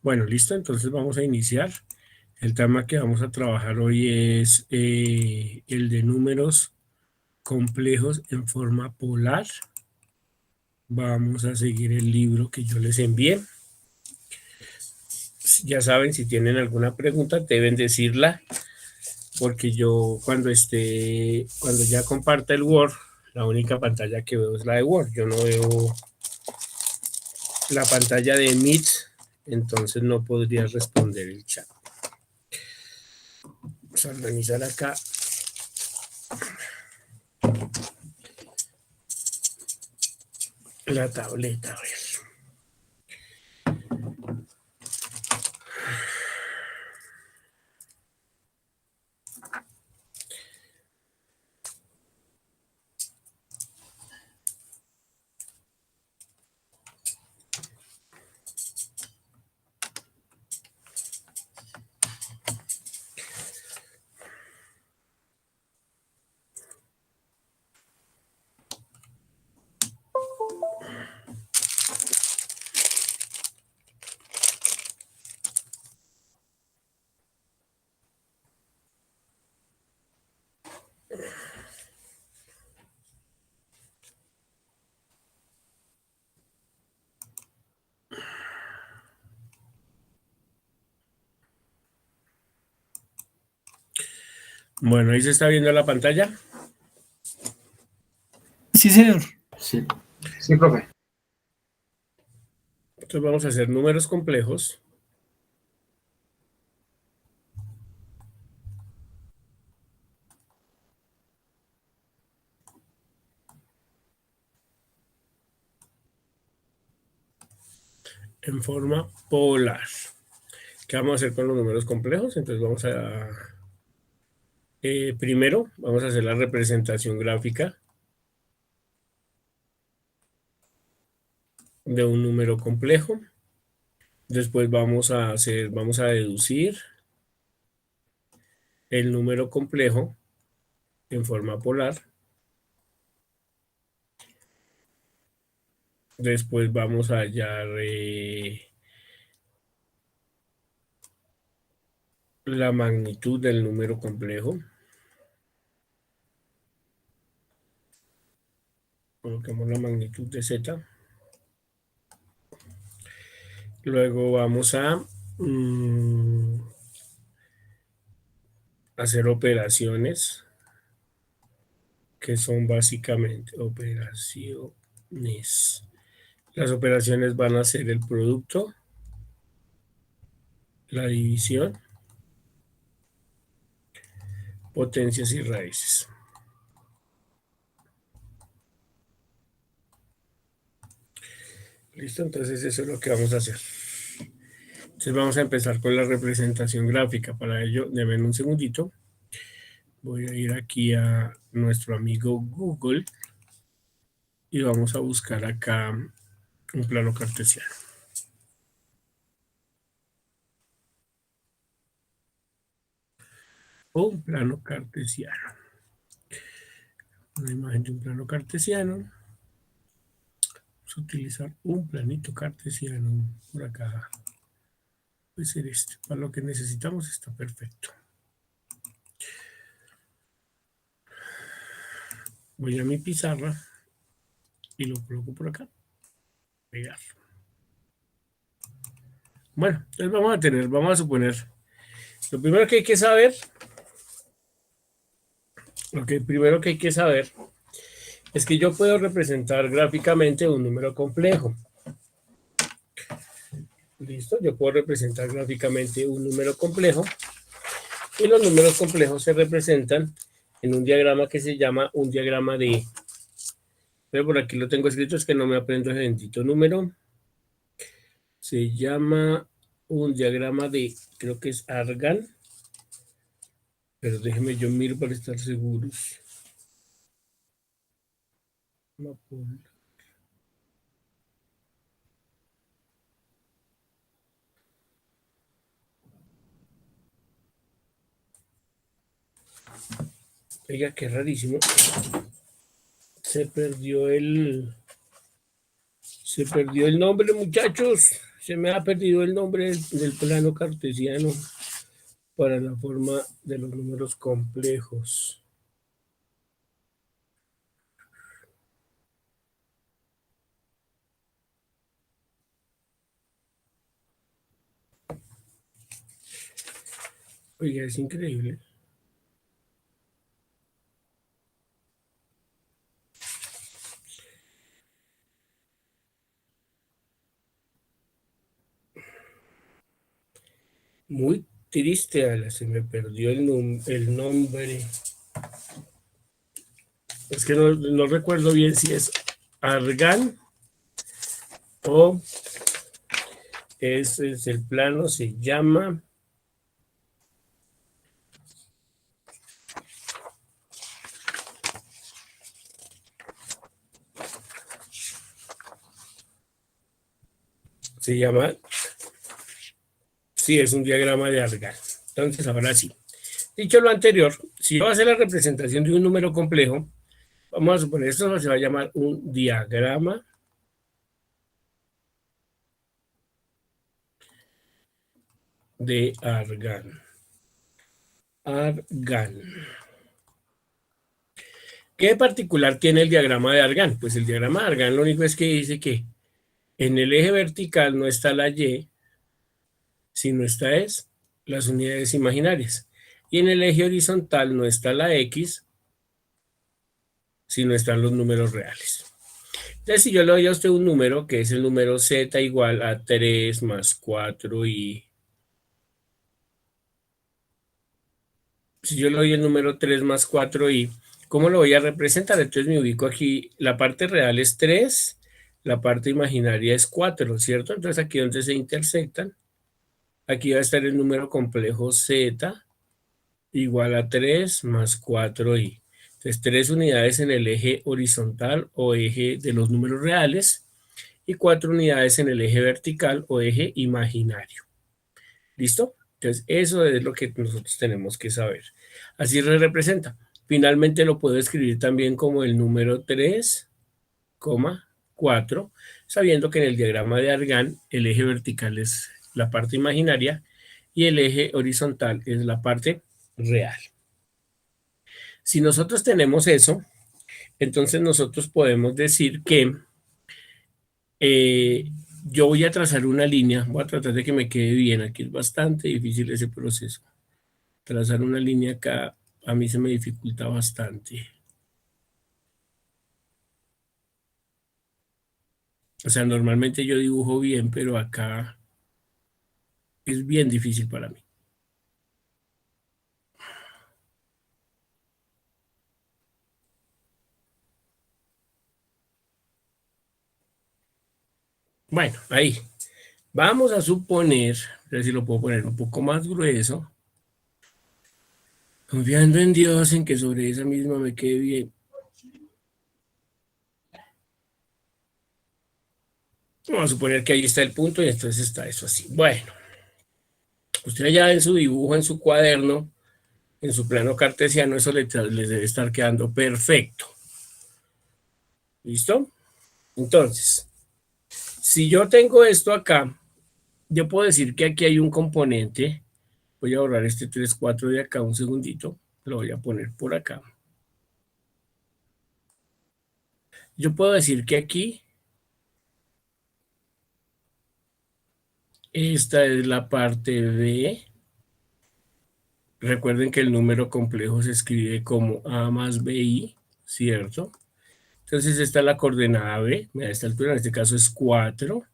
Bueno, listo, entonces vamos a iniciar. El tema que vamos a trabajar hoy es el de números complejos en forma polar. Vamos a seguir el libro que yo les envié. Ya saben, si tienen alguna pregunta, deben decirla, porque yo cuando ya comparta el Word, la única pantalla que veo es la de Word. Yo no veo la pantalla de Meet, entonces no podría responder el chat. Vamos a organizar acá la tableta. A ver. Bueno, ahí se está viendo la pantalla. Sí, señor. Sí, sí, profe. Entonces vamos a hacer números complejos. En forma polar. ¿Qué vamos a hacer con los números complejos? Entonces vamos a... primero vamos a hacer la representación gráfica de un número complejo. Después vamos a deducir el número complejo en forma polar. Después vamos a hallar la magnitud del número complejo. Coloquemos la magnitud de Z. Luego vamos a hacer operaciones que son básicamente operaciones. Las operaciones van a ser el producto, la división, potencias y raíces. Listo, entonces eso es lo que vamos a hacer. Entonces vamos a empezar con la representación gráfica. Para ello, denme un segundito. Voy a ir aquí a nuestro amigo Google y vamos a buscar acá un plano cartesiano. Un plano cartesiano. Una imagen de un plano cartesiano. Vamos a utilizar un planito cartesiano por acá. Puede ser este. Para lo que necesitamos está perfecto. Voy a mi pizarra y lo coloco por acá. Pegar. Bueno, entonces vamos a suponer. Lo primero que hay que saber, es que yo puedo representar gráficamente un número complejo. ¿Listo? Yo puedo representar gráficamente un número complejo y los números complejos se representan en un diagrama que se llama un diagrama de... Pero por aquí lo tengo escrito, es que no me aprendo ese bendito número. Se llama un diagrama de, creo que es Argand. Pero déjeme yo miro para estar seguros. Oiga, qué rarísimo. Se perdió Se perdió el nombre, muchachos. Se me ha perdido el nombre del plano cartesiano para la forma de los números complejos. Oiga, es increíble. Muy triste, Ala, se me perdió el nombre. Es que no recuerdo bien si es Argan o es el plano, se llama... Se llama... Sí, es un diagrama de Argan. Entonces, ahora sí. Dicho lo anterior, si yo voy a hacer la representación de un número complejo, vamos a suponer esto se va a llamar un diagrama de Argan. Argan. ¿Qué particular tiene el diagrama de Argan? Pues el diagrama de Argan lo único es que dice que en el eje vertical no está la Y, sino está es las unidades imaginarias. Y en el eje horizontal no está la X, sino están los números reales. Entonces, si yo le doy a usted un número, que es el número Z igual a 3 más 4y... Si yo le doy el número 3 más 4y, ¿cómo lo voy a representar? Entonces me ubico aquí, la parte real es 3, la parte imaginaria es 4, ¿cierto? Entonces aquí donde se intersectan, aquí va a estar el número complejo Z igual a 3 más 4i. Entonces 3 unidades en el eje horizontal o eje de los números reales y 4 unidades en el eje vertical o eje imaginario. ¿Listo? Entonces eso es lo que nosotros tenemos que saber. Así se representa. Finalmente lo puedo escribir también como el número 3, 4, sabiendo que en el diagrama de Argan el eje vertical es la parte imaginaria y el eje horizontal es la parte real. Si nosotros tenemos eso, entonces nosotros podemos decir que yo voy a trazar una línea, voy a tratar de que me quede bien, aquí es bastante difícil ese proceso. Trazar una línea acá a mí se me dificulta bastante. O sea, normalmente yo dibujo bien, pero acá es bien difícil para mí. Bueno, ahí. Vamos a suponer, a ver si lo puedo poner un poco más grueso, confiando en Dios en que sobre esa misma me quede bien. Vamos a suponer que ahí está el punto y entonces está eso así. Bueno, usted allá en su dibujo, en su cuaderno, en su plano cartesiano, eso les debe estar quedando perfecto. ¿Listo? Entonces, si yo tengo esto acá, yo puedo decir que aquí hay un componente. Voy a borrar este 3, 4 de acá un segundito. Lo voy a poner por acá. Yo puedo decir que aquí, esta es la parte B. Recuerden que el número complejo se escribe como A más BI, ¿cierto? Entonces esta es la coordenada B. A esta altura, en este caso es 4.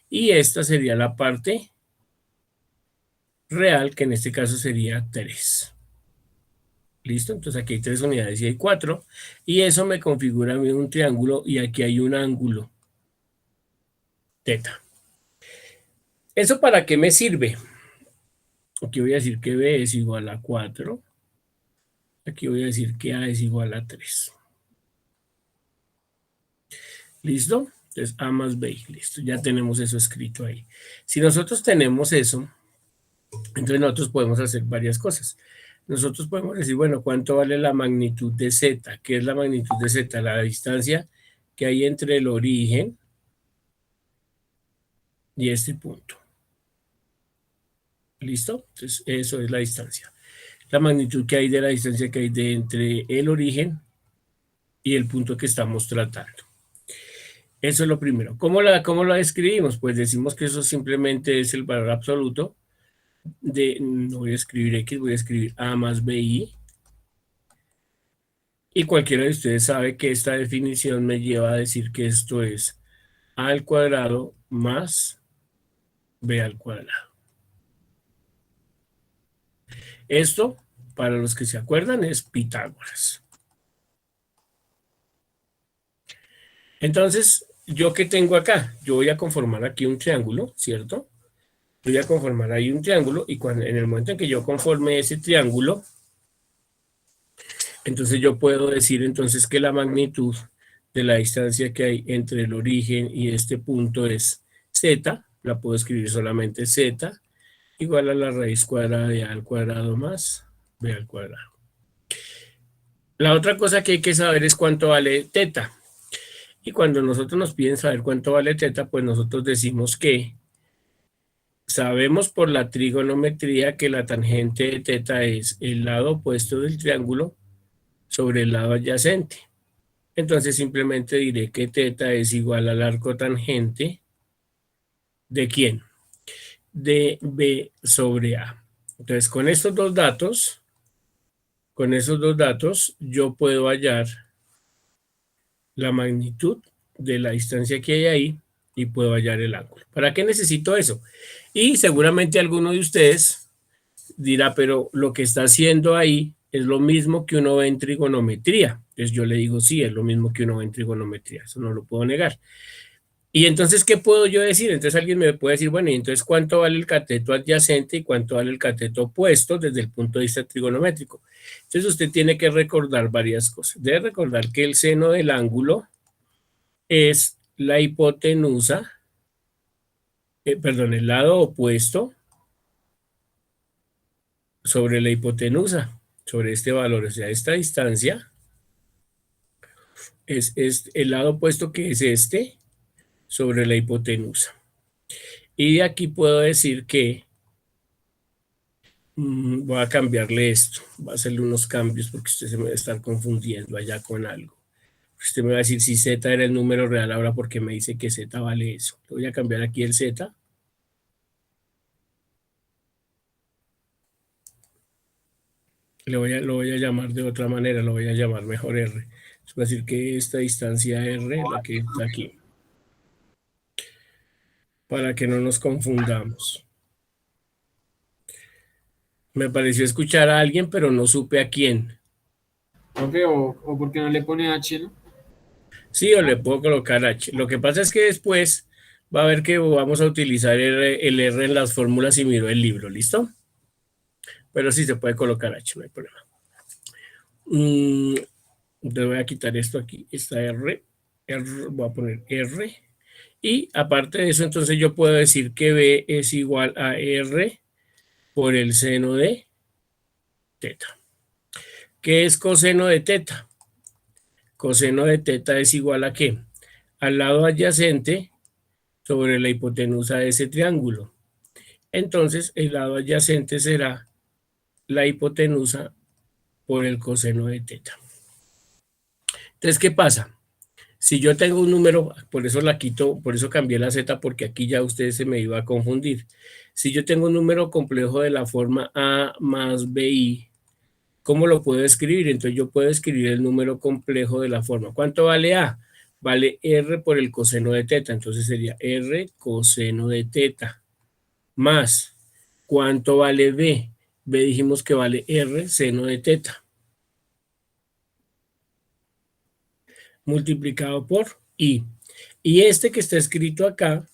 Y esta sería la parte real, que en este caso sería 3. ¿Listo? Entonces aquí hay 3 unidades y hay 4. Y eso me configura a mí un triángulo y aquí hay un ángulo. Teta. ¿Eso para qué me sirve? Aquí voy a decir que B es igual a 4. Aquí voy a decir que A es igual a 3. ¿Listo? Entonces A más B. Listo. Ya tenemos eso escrito ahí. Si nosotros tenemos eso, entonces nosotros podemos hacer varias cosas. Nosotros podemos decir, bueno, ¿cuánto vale la magnitud de Z? ¿Qué es la magnitud de Z? La distancia que hay entre el origen y este punto. ¿Listo? Entonces, eso es la distancia. La magnitud que hay de la distancia que hay de entre el origen y el punto que estamos tratando. Eso es lo primero. ¿Cómo la describimos? Pues decimos que eso simplemente es el valor absoluto de, no voy a escribir X, voy a escribir A más BI. Y cualquiera de ustedes sabe que esta definición me lleva a decir que esto es A al cuadrado más B al cuadrado. Esto, para los que se acuerdan, es Pitágoras. Entonces, ¿yo qué tengo acá? Yo voy a conformar aquí un triángulo, ¿cierto? Voy a conformar ahí un triángulo y en el momento en que yo conforme ese triángulo, entonces yo puedo decir entonces que la magnitud de la distancia que hay entre el origen y este punto es z, la puedo escribir solamente z, igual a la raíz cuadrada de a al cuadrado más b al cuadrado. La otra cosa que hay que saber es cuánto vale teta. Y cuando nosotros nos piden saber cuánto vale teta, pues nosotros decimos que sabemos por la trigonometría que la tangente de teta es el lado opuesto del triángulo sobre el lado adyacente. Entonces simplemente diré que teta es igual al arco tangente ¿de quién? De B sobre A. Entonces con estos dos datos, yo puedo hallar la magnitud de la distancia que hay ahí y puedo hallar el ángulo. ¿Para qué necesito eso? Y seguramente alguno de ustedes dirá, pero lo que está haciendo ahí es lo mismo que uno ve en trigonometría. Entonces yo le digo, sí, es lo mismo que uno ve en trigonometría, eso no lo puedo negar. Y entonces, ¿qué puedo yo decir? Entonces alguien me puede decir, bueno, y entonces, ¿cuánto vale el cateto adyacente y cuánto vale el cateto opuesto desde el punto de vista trigonométrico? Entonces usted tiene que recordar varias cosas. Debe recordar que el seno del ángulo es la hipotenusa, el lado opuesto sobre la hipotenusa, sobre este valor, o sea, esta distancia es el lado opuesto que es este sobre la hipotenusa. Y de aquí puedo decir que voy a cambiarle esto, voy a hacerle unos cambios porque usted se me va a estar confundiendo allá con algo. Usted me va a decir si Z era el número real ahora porque me dice que Z vale eso. Le voy a cambiar aquí el Z. Lo voy a llamar de otra manera, lo voy a llamar mejor R. Es decir que esta distancia R, la que está aquí, para que no nos confundamos. Me pareció escuchar a alguien, pero no supe a quién. Profe, o por qué no le pone H, ¿no? Sí, o le puedo colocar H. Lo que pasa es que después va a ver que vamos a utilizar el R en las fórmulas y miro el libro, ¿listo? Pero sí se puede colocar H, no hay problema. Le voy a quitar esto aquí, esta R, voy a poner R. Y aparte de eso, entonces yo puedo decir que B es igual a R por el seno de teta. ¿Qué es coseno de teta? Coseno de teta es igual a ¿qué? Al lado adyacente sobre la hipotenusa de ese triángulo. Entonces, el lado adyacente será la hipotenusa por el coseno de teta. Entonces, ¿qué pasa? Si yo tengo un número, por eso la quito, por eso cambié la Z, porque aquí ya ustedes se me iba a confundir. Si yo tengo un número complejo de la forma A más BI, ¿cómo lo puedo escribir? Entonces yo puedo escribir el número complejo de la forma. ¿Cuánto vale A? Vale R por el coseno de teta. Entonces sería R coseno de teta. Más, ¿cuánto vale B? B dijimos que vale R seno de teta. Multiplicado por I. Y este que está escrito acá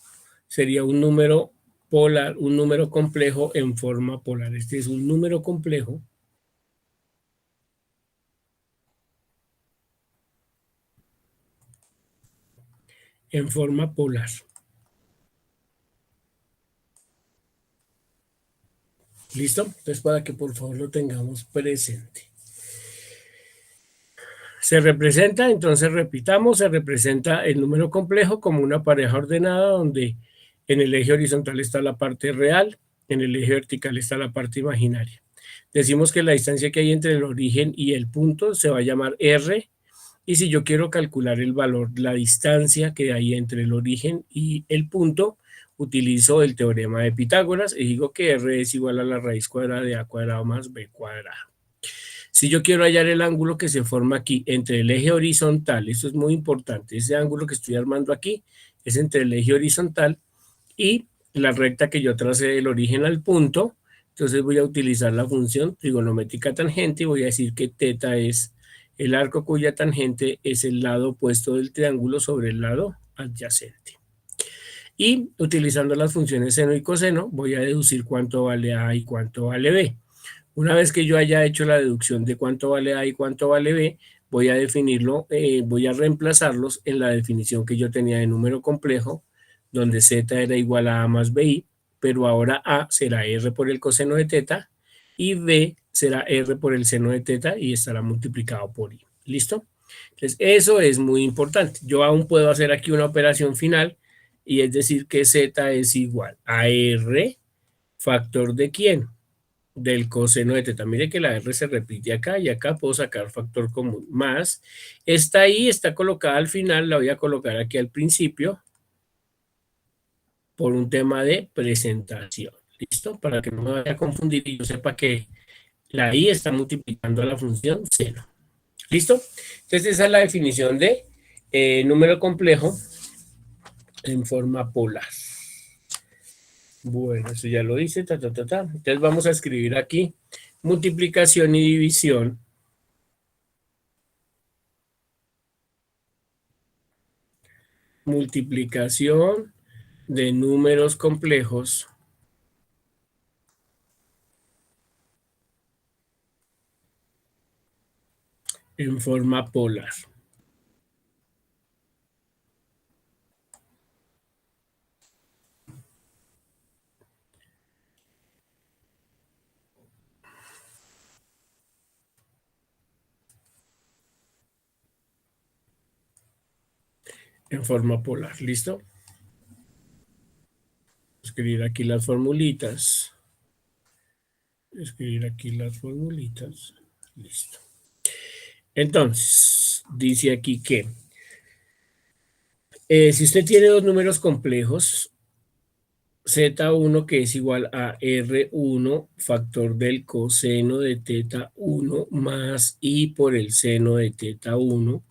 sería un número polar, un número complejo en forma polar. Este es un número complejo en forma polar. ¿Listo? Entonces, para que por favor lo tengamos presente. Se representa, entonces repitamos, se representa el número complejo como una pareja ordenada donde En el eje horizontal está la parte real, en el eje vertical está la parte imaginaria. Decimos que la distancia que hay entre el origen y el punto se va a llamar R, y si yo quiero calcular el valor, la distancia que hay entre el origen y el punto, utilizo el teorema de Pitágoras y digo que R es igual a la raíz cuadrada de A cuadrado más B cuadrado. Si yo quiero hallar el ángulo que se forma aquí entre el eje horizontal, esto es muy importante, ese ángulo que estoy armando aquí es entre el eje horizontal y la recta que yo tracé del origen al punto, entonces voy a utilizar la función trigonométrica tangente y voy a decir que teta es el arco cuya tangente es el lado opuesto del triángulo sobre el lado adyacente. Y utilizando las funciones seno y coseno, voy a deducir cuánto vale A y cuánto vale B. Una vez que yo haya hecho la deducción de cuánto vale A y cuánto vale B, voy a definirlo, voy a reemplazarlos en la definición que yo tenía de número complejo, donde Z era igual a A más BI, pero ahora A será R por el coseno de teta y B será R por el seno de teta y estará multiplicado por I. ¿Listo? Entonces, eso es muy importante. Yo aún puedo hacer aquí una operación final y es decir que Z es igual a R factor de ¿quién? Del coseno de teta. Mire que la R se repite acá y acá puedo sacar factor común. Más, esta I está colocada al final, la voy a colocar aquí al principio por un tema de presentación. ¿Listo? Para que no me vaya a confundir y yo sepa que la I está multiplicando a la función seno. ¿Listo? Entonces esa es la definición de número complejo en forma polar. Bueno, eso ya lo hice, Entonces vamos a escribir aquí multiplicación y división. Multiplicación de números complejos en forma polar. En forma polar, ¿listo? Escribir aquí las formulitas. Escribir aquí las formulitas. Listo. Entonces, dice aquí que si usted tiene dos números complejos, Z1 que es igual a R1 factor del coseno de teta 1 más I por el seno de teta 1,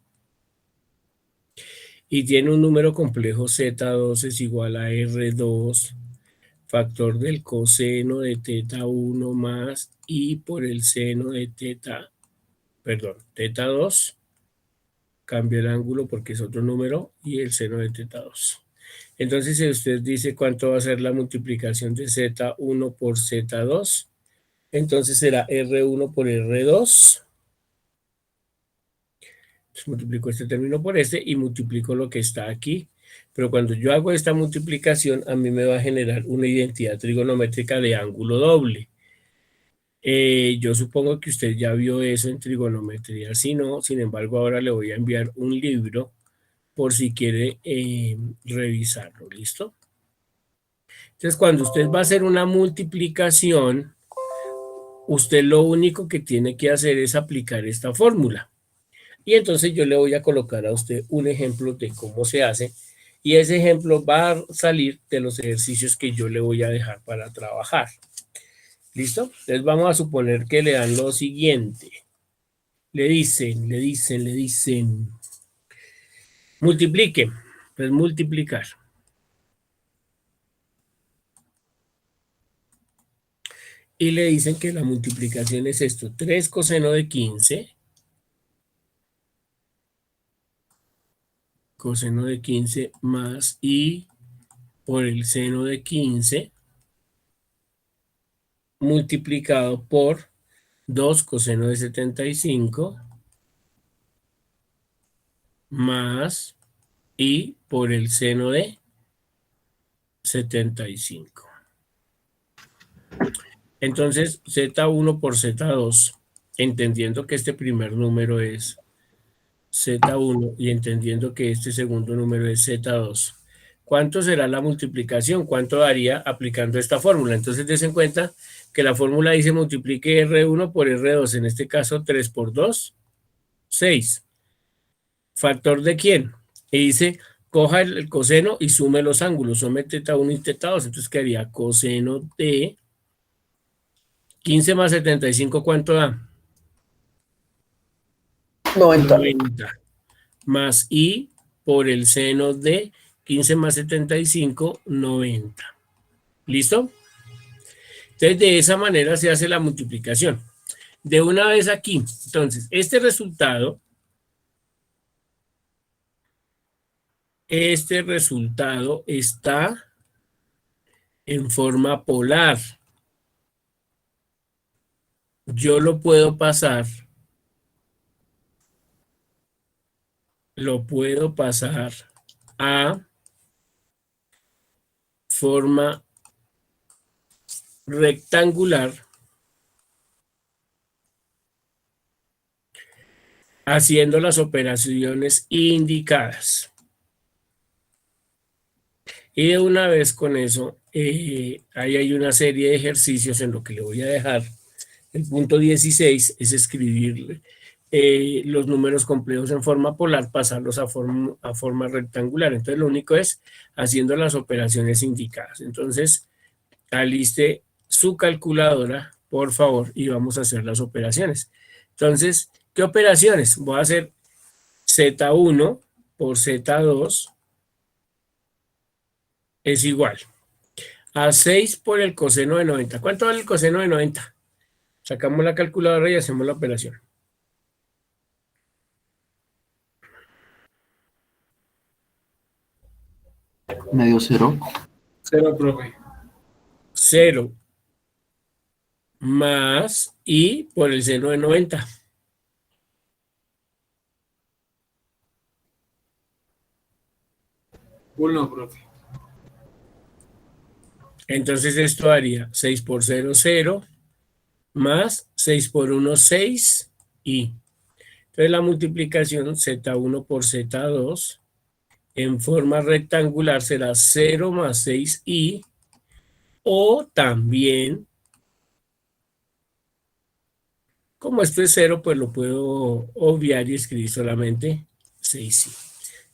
y tiene un número complejo Z2 es igual a R2 factor del coseno de teta 1 más I por el seno de teta, perdón, teta 2, cambio el ángulo porque es otro número, y el seno de teta 2. Entonces, si usted dice cuánto va a ser la multiplicación de Z1 por Z2, entonces será R1 por R2. Entonces multiplico este término por este y multiplico lo que está aquí. Pero cuando yo hago esta multiplicación, a mí me va a generar una identidad trigonométrica de ángulo doble. Yo supongo que usted ya vio eso en trigonometría. Si no, sin embargo, ahora le voy a enviar un libro por si quiere revisarlo. ¿Listo? Entonces, cuando usted va a hacer una multiplicación, usted lo único que tiene que hacer es aplicar esta fórmula. Y entonces yo le voy a colocar a usted un ejemplo de cómo se hace. Y ese ejemplo va a salir de los ejercicios que yo le voy a dejar para trabajar. ¿Listo? Entonces vamos a suponer que le dan lo siguiente. Le dicen. Multiplique. Pues multiplicar. Y le dicen que la multiplicación es esto. 3 coseno de 15. Coseno de 15 más I por el seno de 15 multiplicado por 2 coseno de 75 más I por el seno de 75. Entonces, Z1 por Z2, entendiendo que este primer número es Z1 y entendiendo que este segundo número es Z2, ¿cuánto será la multiplicación? ¿Cuánto daría aplicando esta fórmula? Entonces, des en cuenta que la fórmula dice multiplique R1 por R2, en este caso 3 por 2, 6. ¿Factor de quién? Y dice, coja el coseno y sume los ángulos, sume teta 1 y teta 2, entonces quedaría coseno de 15 más 75, ¿cuánto da? 90. 90. Más I por el seno de 15 más 75, 90. ¿Listo? Entonces, de esa manera se hace la multiplicación. De una vez aquí, entonces, este resultado está en forma polar. Yo lo puedo pasar a forma rectangular haciendo las operaciones indicadas. Y de una vez con eso, ahí hay una serie de ejercicios en lo que le voy a dejar. El punto 16 es escribir los números complejos en forma polar, pasarlos a forma rectangular. Entonces, lo único es haciendo las operaciones indicadas. Entonces, aliste su calculadora, por favor, y vamos a hacer las operaciones. Entonces, ¿qué operaciones? Voy a hacer Z1 por Z2 es igual a 6 por el coseno de 90. ¿Cuánto vale el coseno de 90? Sacamos la calculadora y hacemos la operación. Medio cero. 0, profe. 0 más I por el seno de 90. Uno, profe. Entonces esto daría 6 por 0, 0, más 6 por 1, 6, I. Entonces la multiplicación Z1 por Z2 en forma rectangular será 0 más 6I, o también, como esto es 0, pues lo puedo obviar y escribir solamente 6I.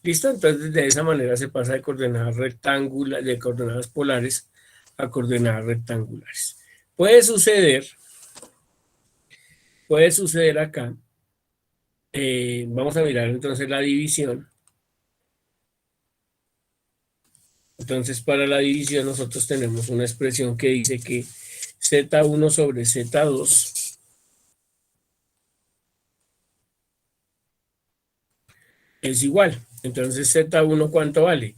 ¿Listo? Entonces de esa manera se pasa de coordenadas rectangulares, de coordenadas polares a coordenadas rectangulares. Puede suceder acá, vamos a mirar entonces la división. Entonces para la división nosotros tenemos una expresión que dice que Z1 sobre Z2 es igual. Entonces Z1, ¿cuánto vale?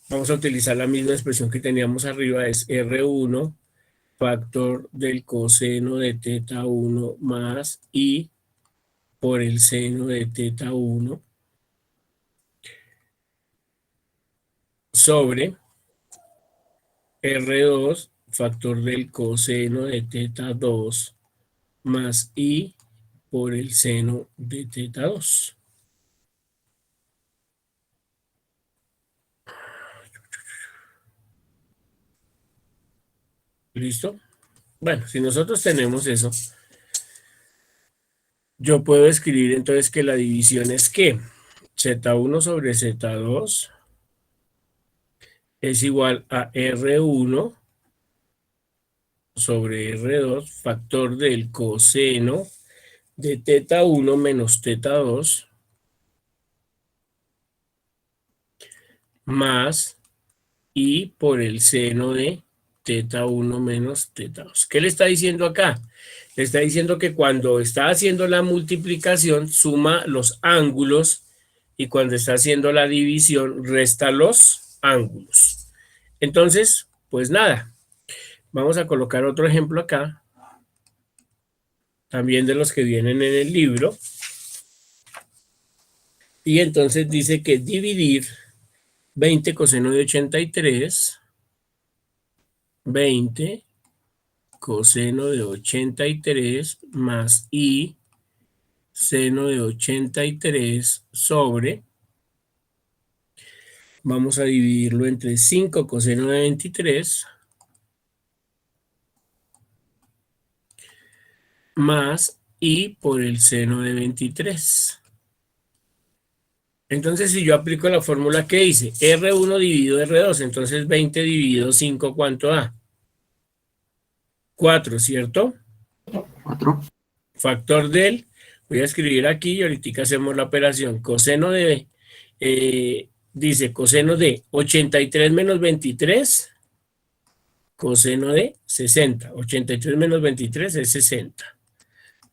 Vamos a utilizar la misma expresión que teníamos arriba, es R1 factor del coseno de teta 1 más I por el seno de teta 1 sobre R2 factor del coseno de teta 2 más I por el seno de teta 2. ¿Listo? Bueno, si nosotros tenemos eso, yo puedo escribir entonces que la división es que Z1 sobre Z2 es igual a R1 sobre R2 factor del coseno de teta 1 menos teta 2 más I por el seno de teta 1 menos teta 2. ¿Qué le está diciendo acá? Le está diciendo que cuando está haciendo la multiplicación suma los ángulos y cuando está haciendo la división resta los ángulos. Entonces, pues nada, vamos a colocar otro ejemplo acá, también de los que vienen en el libro. Y entonces dice que dividir 20 coseno de 83, 20 coseno de 83 más I seno de 83 sobre vamos a dividirlo entre 5 coseno de 23 más I por el seno de 23. Entonces, si yo aplico la fórmula que hice, R1 dividido R2, entonces 20 dividido 5, ¿cuánto da? 4, ¿cierto? 4. Factor del, voy a escribir aquí y ahorita hacemos la operación. Coseno de, dice coseno de 83 menos 23, coseno de 60. 83 menos 23 es 60.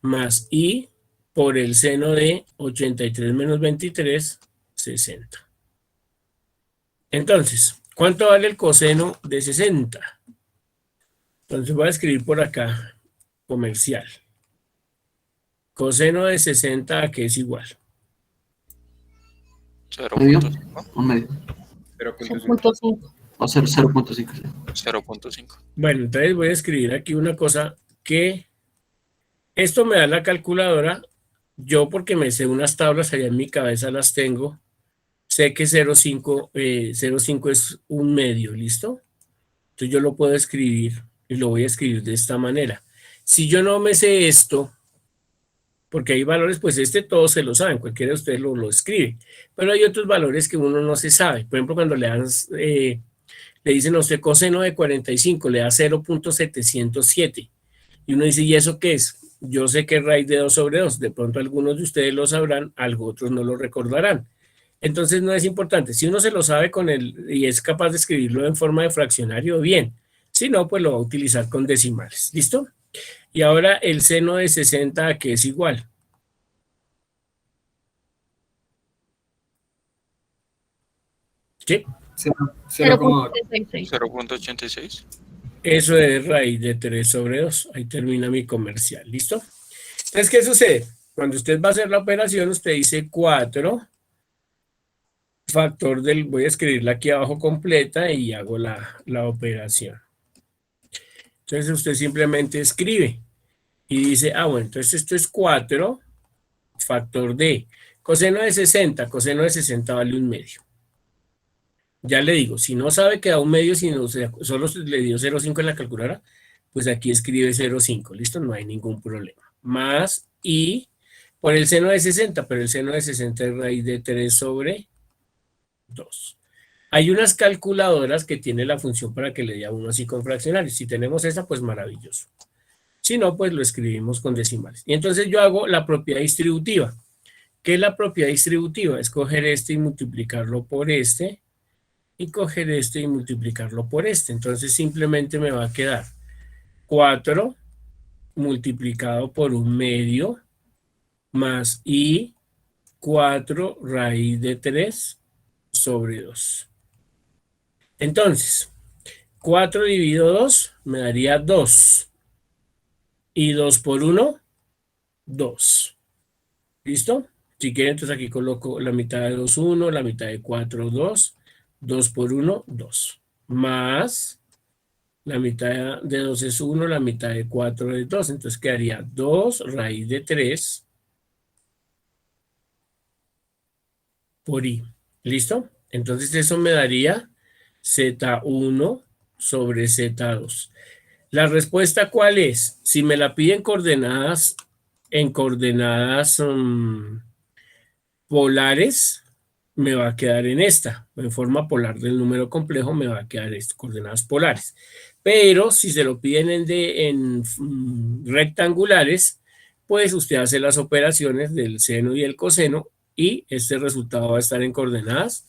Más I por el seno de 83 menos 23, 60. Entonces, ¿cuánto vale el coseno de 60? Entonces voy a escribir por acá, comercial. Coseno de 60, ¿a qué es igual? Medio. 0.5. Un medio. 0.5. O 0.5. Sí. 0.5. Bueno, entonces voy a escribir aquí una cosa que esto me da la calculadora. Yo porque me sé unas tablas allá en mi cabeza las tengo. Sé que 0.5 es un medio, ¿listo? Entonces yo lo puedo escribir y lo voy a escribir de esta manera. Si yo no me sé esto, porque hay valores, pues todos se lo saben, cualquiera de ustedes lo escribe, pero hay otros valores que uno no se sabe. Por ejemplo, cuando le dicen a usted coseno de 45, le da 0.707. Y uno dice, ¿y eso qué es? Yo sé que es raíz de 2 sobre 2. De pronto algunos de ustedes lo sabrán, algo otros no lo recordarán. Entonces no es importante. Si uno se lo sabe con y es capaz de escribirlo en forma de fraccionario, bien. Si no, pues lo va a utilizar con decimales. ¿Listo? Y ahora el seno de 60, ¿a qué es igual? ¿Sí? 0,8. 0.86. Eso es raíz de 3 sobre 2. Ahí termina mi comercial. ¿Listo? Entonces, ¿qué sucede? Cuando usted va a hacer la operación, usted dice 4 factor del, voy a escribirla aquí abajo completa y hago la operación. Entonces usted simplemente escribe y dice, bueno, entonces esto es 4 factor de coseno de 60, coseno de 60 vale un medio. Ya le digo, si no sabe que da un medio, si no, solo le dio 0,5 en la calculadora, pues aquí escribe 0,5, listo, no hay ningún problema. Más I por el seno de 60, pero el seno de 60 es raíz de 3 sobre 2. Hay unas calculadoras que tienen la función para que le dé a uno así con fraccionarios. Si tenemos esa, pues maravilloso. Si no, pues lo escribimos con decimales. Y entonces yo hago la propiedad distributiva. ¿Qué es la propiedad distributiva? Es coger este y multiplicarlo por este, y coger este y multiplicarlo por este. Entonces simplemente me va a quedar 4 multiplicado por un medio más I 4 raíz de 3 sobre 2. Entonces, 4 dividido 2 me daría 2. Y 2 por 1, 2. ¿Listo? Si quieren, entonces aquí coloco la mitad de 2, 1, la mitad de 4, 2. 2 por 1, 2. Más la mitad de 2 es 1, la mitad de 4 es 2. Entonces quedaría 2 raíz de 3 por I. ¿Listo? Entonces eso me daría Z1 sobre Z2. ¿La respuesta cuál es? Si me la piden en coordenadas polares, me va a quedar en esta. En forma polar del número complejo me va a quedar esto, coordenadas polares. Pero si se lo piden en rectangulares, pues usted hace las operaciones del seno y el coseno y este resultado va a estar en coordenadas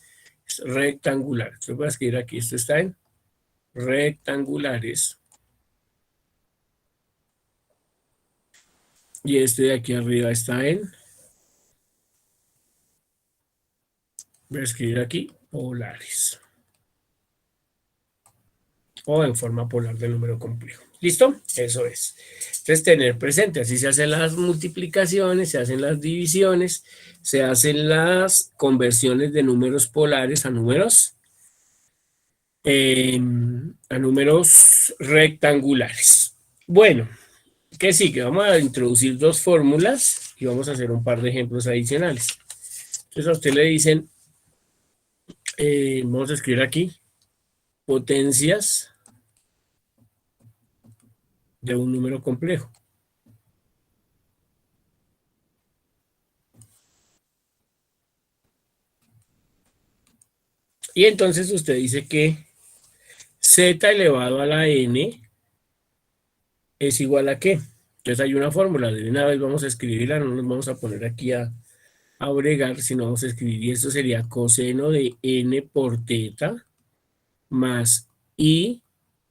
rectangulares. Yo voy a escribir aquí, esto está en rectangulares. Y este de aquí arriba está en, voy a escribir aquí, polares. O en forma polar de número complejo. ¿Listo? Eso es. Entonces, tener presente, así se hacen las multiplicaciones, se hacen las divisiones, se hacen las conversiones de números polares a números rectangulares. Bueno, ¿qué sigue? Vamos a introducir dos fórmulas y vamos a hacer un par de ejemplos adicionales. Entonces a usted le dicen, Vamos a escribir aquí potencias de un número complejo. Y entonces usted dice que z elevado a la n es igual a ¿qué? Entonces hay una fórmula, de una vez vamos a escribirla, no nos vamos a poner aquí a bregar, sino vamos a escribir, y esto sería coseno de n por teta más i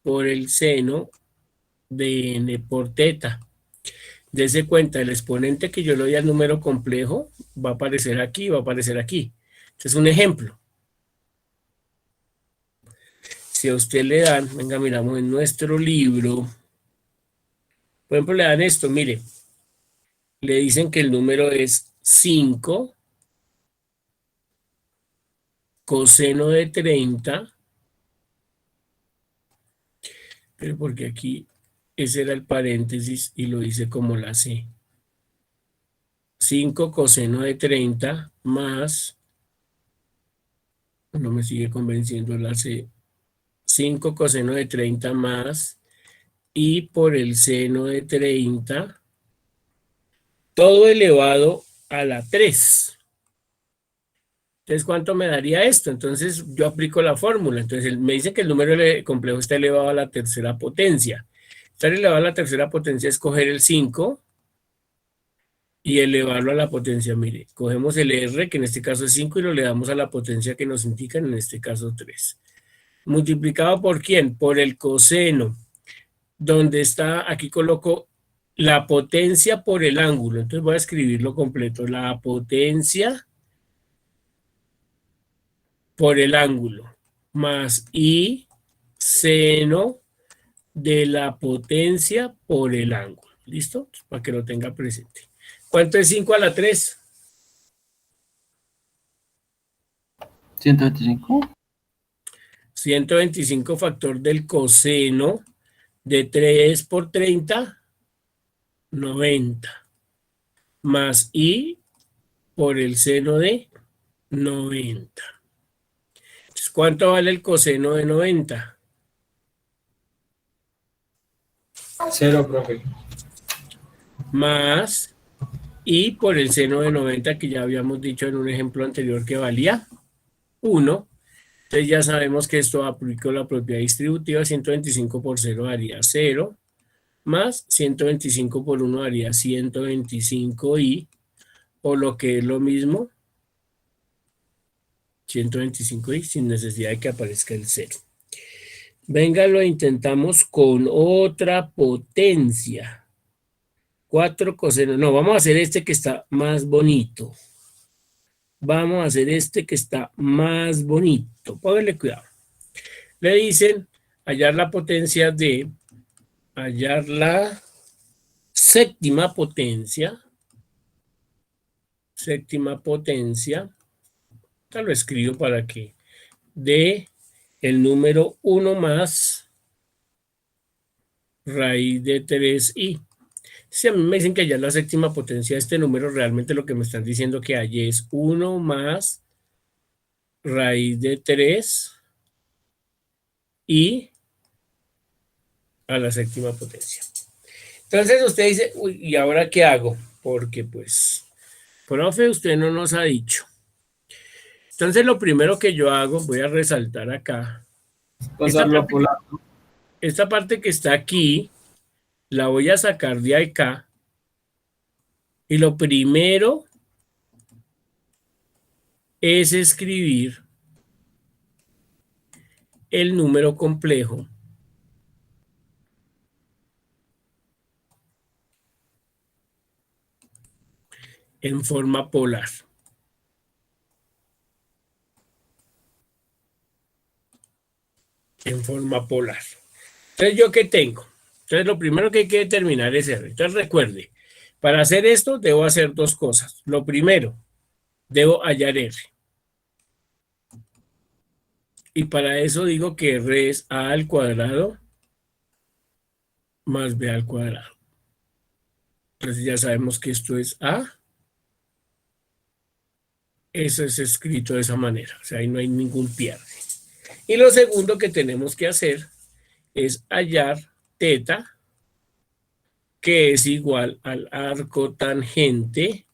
por el seno de n por teta. Dese cuenta, el exponente que yo le doy al número complejo va a aparecer aquí, va a aparecer aquí. Este es un ejemplo. Si a usted le dan, venga, miramos en nuestro libro, por ejemplo, le dan esto, mire, le dicen que el número es 5 coseno de 30, pero porque aquí ese era el paréntesis y lo hice como la C. 5 coseno de 30 más, no me sigue convenciendo la C, 5 coseno de 30 más i por el seno de 30, todo elevado a la 3. Entonces, ¿cuánto me daría esto? Entonces, yo aplico la fórmula. Entonces, me dice que el número complejo está elevado a la tercera potencia. Estar elevado a la tercera potencia es coger el 5 y elevarlo a la potencia. Mire, cogemos el R, que en este caso es 5, y lo le damos a la potencia que nos indican, en este caso 3. ¿Multiplicado por quién? Por el coseno. Donde está, aquí coloco la potencia por el ángulo. Entonces voy a escribirlo completo. La potencia por el ángulo más i seno de la potencia por el ángulo. ¿Listo? Para que lo tenga presente. ¿Cuánto es 5 a la 3? 125. 125 factor del coseno de 3 por 30, 90. Más i por el seno de 90. Entonces, ¿cuánto vale el coseno de 90? 0, profe. Más i por el seno de 90, que ya habíamos dicho en un ejemplo anterior que valía 1. Entonces ya sabemos que esto aplica la propiedad distributiva. 125 por 0 daría 0, más 125 por 1 daría 125i, o lo que es lo mismo, 125i, sin necesidad de que aparezca el 0. Venga, lo intentamos con otra potencia. 4 coseno. No, vamos a hacer este que está más bonito. Vamos a hacer este que está más bonito. Póngale cuidado. Le dicen hallar la potencia de, hallar la séptima potencia. Séptima potencia. Te lo escribo para que de el número 1 más raíz de 3i. Si a mí me dicen que hallar la séptima potencia de este número, realmente lo que me están diciendo que hallé es 1 más raíz de 3 y a la séptima potencia. Entonces usted dice, uy, ¿y ahora qué hago? Porque pues, profe, usted no nos ha dicho. Entonces lo primero que yo hago, voy a resaltar acá. Pasarlo a polar. Esta parte que está aquí, la voy a sacar de acá. Y lo primero es escribir el número complejo en forma polar. En forma polar. Entonces, ¿yo qué tengo? Entonces, lo primero que hay que determinar es R. Entonces, recuerde, para hacer esto debo hacer dos cosas. Lo primero, debo hallar R. Y para eso digo que R es A al cuadrado más B al cuadrado. Entonces, ya sabemos que esto es A Eso es escrito de esa manera, o sea, ahí no hay ningún pierde. Y lo segundo que tenemos que hacer es hallar teta, que es igual al arco tangente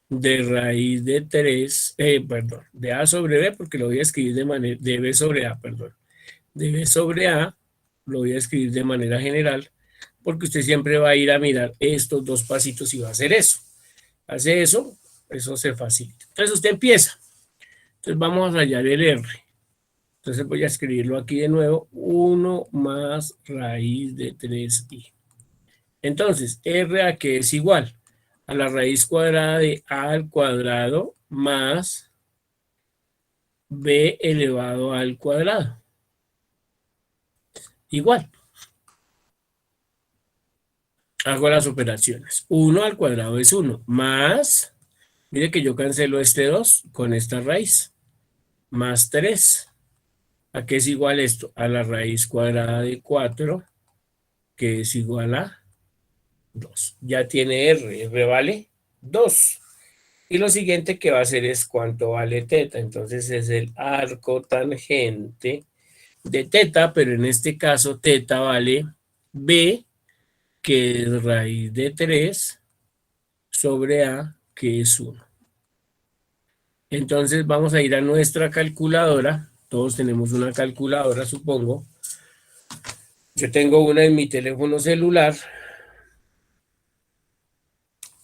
de raíz de 3, perdón, de A sobre B, porque lo voy a escribir de manera, de B sobre A, perdón. De B sobre A, lo voy a escribir de manera general, porque usted siempre va a ir a mirar estos dos pasitos y va a hacer eso. Hace eso, eso se facilita. Entonces usted empieza. Entonces vamos a hallar el R. Entonces voy a escribirlo aquí de nuevo. 1 más raíz de 3i. Entonces, R a qué es igual a la raíz cuadrada de A al cuadrado más B elevado al cuadrado. Igual. Hago las operaciones. 1 al cuadrado es 1 más, mire que yo cancelo este 2 con esta raíz, más 3. ¿A qué es igual esto? A la raíz cuadrada de 4, que es igual a 2. Ya tiene R. R vale 2. Y lo siguiente que va a hacer es cuánto vale teta. Entonces es el arco tangente de teta, pero en este caso teta vale B, que es raíz de 3, sobre A, que es 1. Entonces vamos a ir a nuestra calculadora. Todos tenemos una calculadora, supongo. Yo tengo una en mi teléfono celular.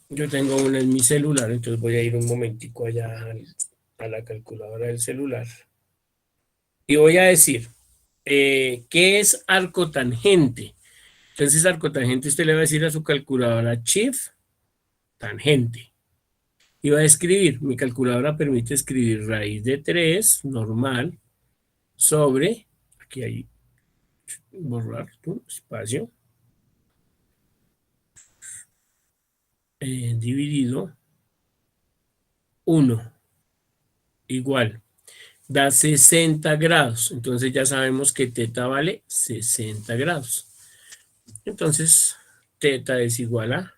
Entonces voy a ir un momentico allá a la calculadora del celular. Y voy a decir, ¿qué es arco tangente? Entonces arco tangente usted le va a decir a su calculadora Shift tangente. Y va a escribir, mi calculadora permite escribir raíz de 3, normal, sobre, aquí hay, borrar, espacio, dividido, 1, igual, da 60 grados. Entonces ya sabemos que teta vale 60 grados. Entonces, teta es igual a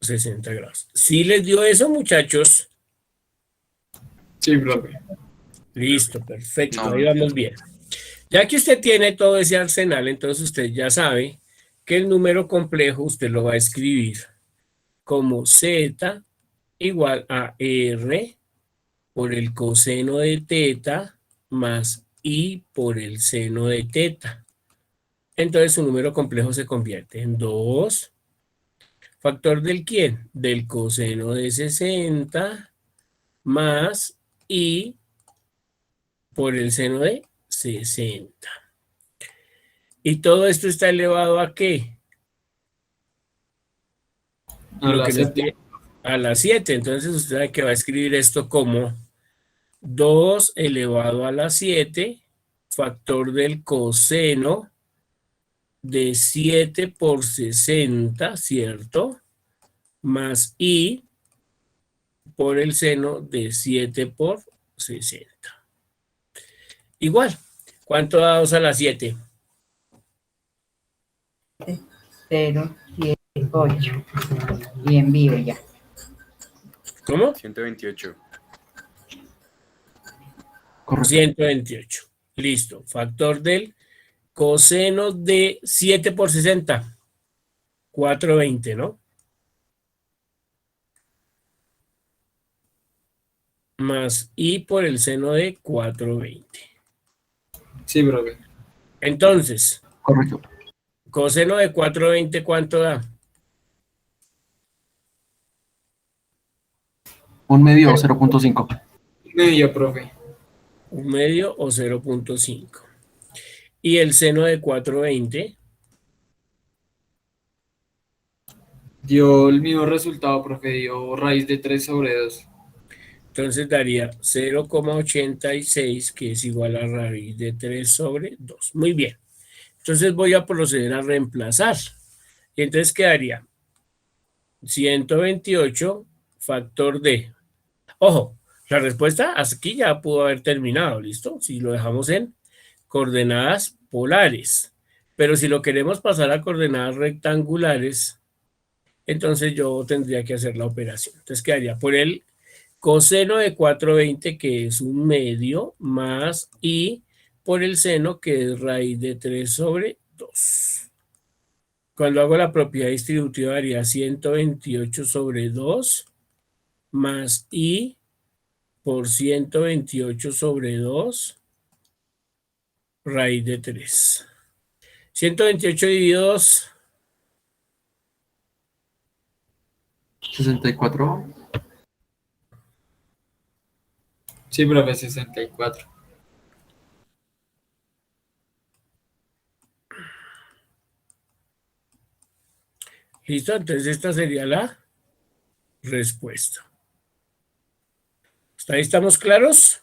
60 grados. ¿Sí les dio eso, muchachos? Sí, profe. Listo, perfecto, No. ahí vamos bien. Ya que usted tiene todo ese arsenal, entonces usted ya sabe que el número complejo usted lo va a escribir como z igual a r por el coseno de teta más i por el seno de teta. Entonces su número complejo se convierte en 2. ¿Factor del quién? Del coseno de 60 más i por el seno de 60. ¿Y todo esto está elevado a qué? A Lo la que nos séptima. pide a las 7. Entonces usted sabe que va a escribir esto como 2 elevado a la 7, factor del coseno de 7 por 60, ¿cierto? Más i por el seno de 7 por 60. Igual, ¿cuánto da 2 a la 7? 0, 7, 8. Y envío ya. ¿Cómo? 128. Correcto. 128. Listo. Factor del coseno de 7 por 60. 420, ¿no? Más i por el seno de 420. Sí, profe. Entonces, Correcto. coseno de 420, ¿cuánto da? 1/2 o 0.5. Medio, profe. 1/2 o 0.5. Y el seno de 420, Dio el mismo resultado, profe. Dio raíz de 3 sobre 2. entonces daría 0,86, que es igual a raíz de 3 sobre 2. Muy bien. Entonces voy a proceder a reemplazar. Y entonces quedaría 128 factor de. Ojo, la respuesta aquí ya pudo haber terminado, ¿listo? Si lo dejamos en coordenadas polares. Pero si lo queremos pasar a coordenadas rectangulares, entonces yo tendría que hacer la operación. Entonces quedaría por el coseno de 420, que es 1/2, más i por el seno, que es raíz de 3/2. Cuando hago la propiedad distributiva daría 128/2 más i por 128/2 raíz de 3. 128 dividido 2. 64. Sí, profe, 64. ¿Listo? Entonces esta sería la respuesta. ¿Hasta ahí estamos claros?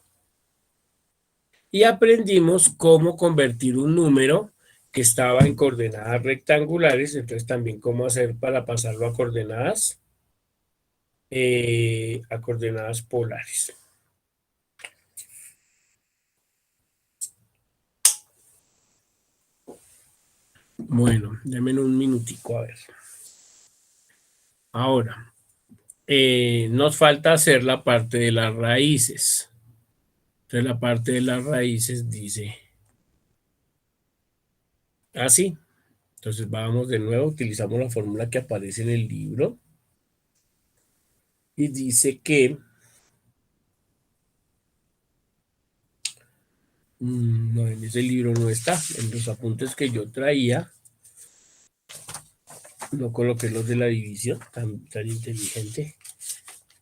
Y aprendimos cómo convertir un número que estaba en coordenadas rectangulares, entonces también cómo hacer para pasarlo a coordenadas polares. Bueno, denme un minutico a ver. Ahora, nos falta hacer la parte de las raíces. Entonces la parte de las raíces dice así. Entonces vamos de nuevo, utilizamos la fórmula que aparece en el libro. Y dice que no, en ese libro no está. En los apuntes que yo traía, no coloqué los de la división, tan inteligente.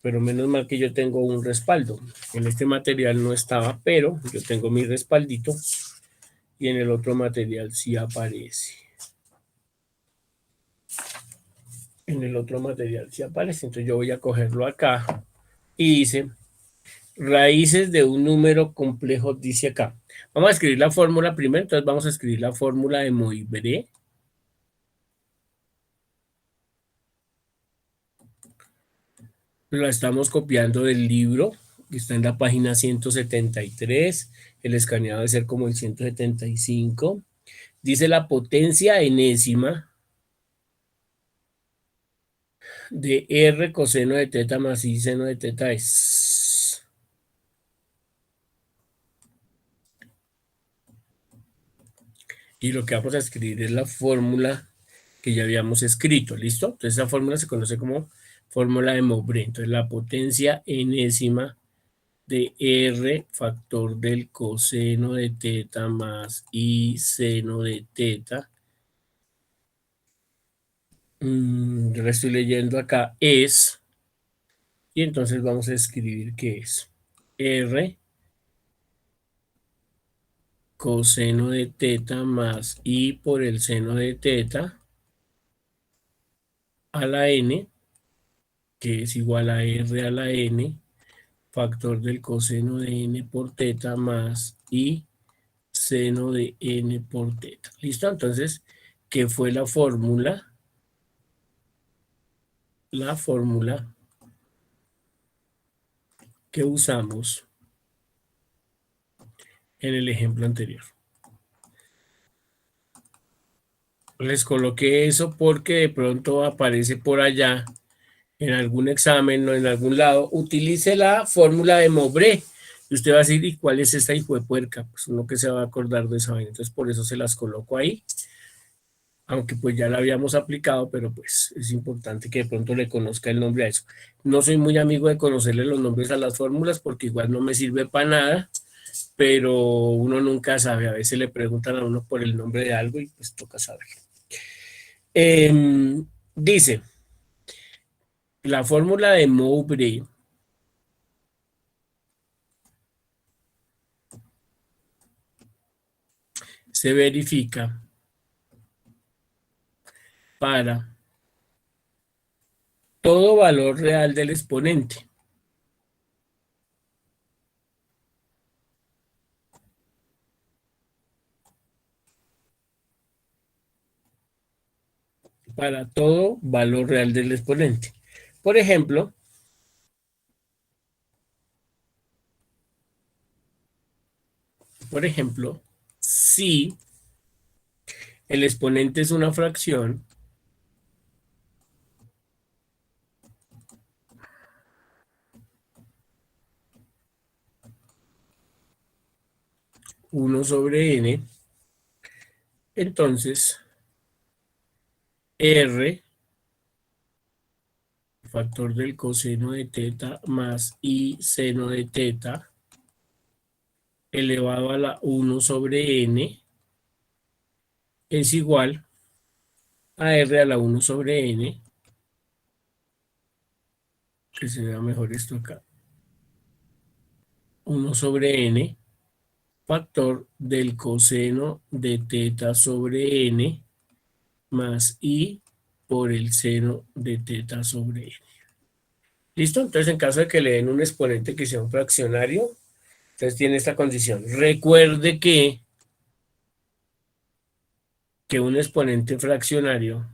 Pero menos mal que yo tengo un respaldo. En este material no estaba, pero yo tengo mi respaldito y en el otro material sí aparece. En el otro material sí aparece. Entonces yo voy a cogerlo acá y dice raíces de un número complejo, dice acá. Vamos a escribir la fórmula primero, entonces vamos a escribir la fórmula de Moivre. La estamos copiando del libro, que está en la página 173. El escaneado debe ser como el 175. Dice la potencia enésima de R coseno de teta más I seno de teta es. Y lo que vamos a escribir es la fórmula que ya habíamos escrito, ¿listo? Entonces esa fórmula se conoce como fórmula de Moivre. Entonces la potencia enésima de R factor del coseno de teta más I seno de teta. Yo la estoy leyendo acá, es, y entonces vamos a escribir que es R coseno de teta más I por el seno de teta a la N, que es igual a R a la N, factor del coseno de N por teta más I seno de N por teta. ¿Listo? Entonces, ¿qué fue la fórmula? La fórmula que usamos en el ejemplo anterior. Les coloqué eso porque de pronto aparece por allá en algún examen o en algún lado. Utilice la fórmula de Moivre. Y usted va a decir, ¿y cuál es esta hijo de puerca? Pues uno que se va a acordar de esa vaina. Entonces por eso se las coloco ahí. Aunque pues ya la habíamos aplicado, pero pues es importante que de pronto le conozca el nombre a eso. No soy muy amigo de conocerle los nombres a las fórmulas porque igual no me sirve para nada, pero uno nunca sabe. A veces le preguntan a uno por el nombre de algo y pues toca saberlo. Dice, la fórmula de Moivre se verifica para todo valor real del exponente. Para todo valor real del exponente. Por ejemplo, si el exponente es una fracción, 1 sobre n, entonces r, factor del coseno de teta más i seno de teta elevado a la 1 sobre n es igual a r a la 1 sobre n, que se vea mejor esto acá, 1 sobre n, factor del coseno de teta sobre n más i por el seno de teta sobre n. ¿Listo? Entonces, en caso de que le den un exponente que sea un fraccionario, entonces tiene esta condición. Recuerde que un exponente fraccionario,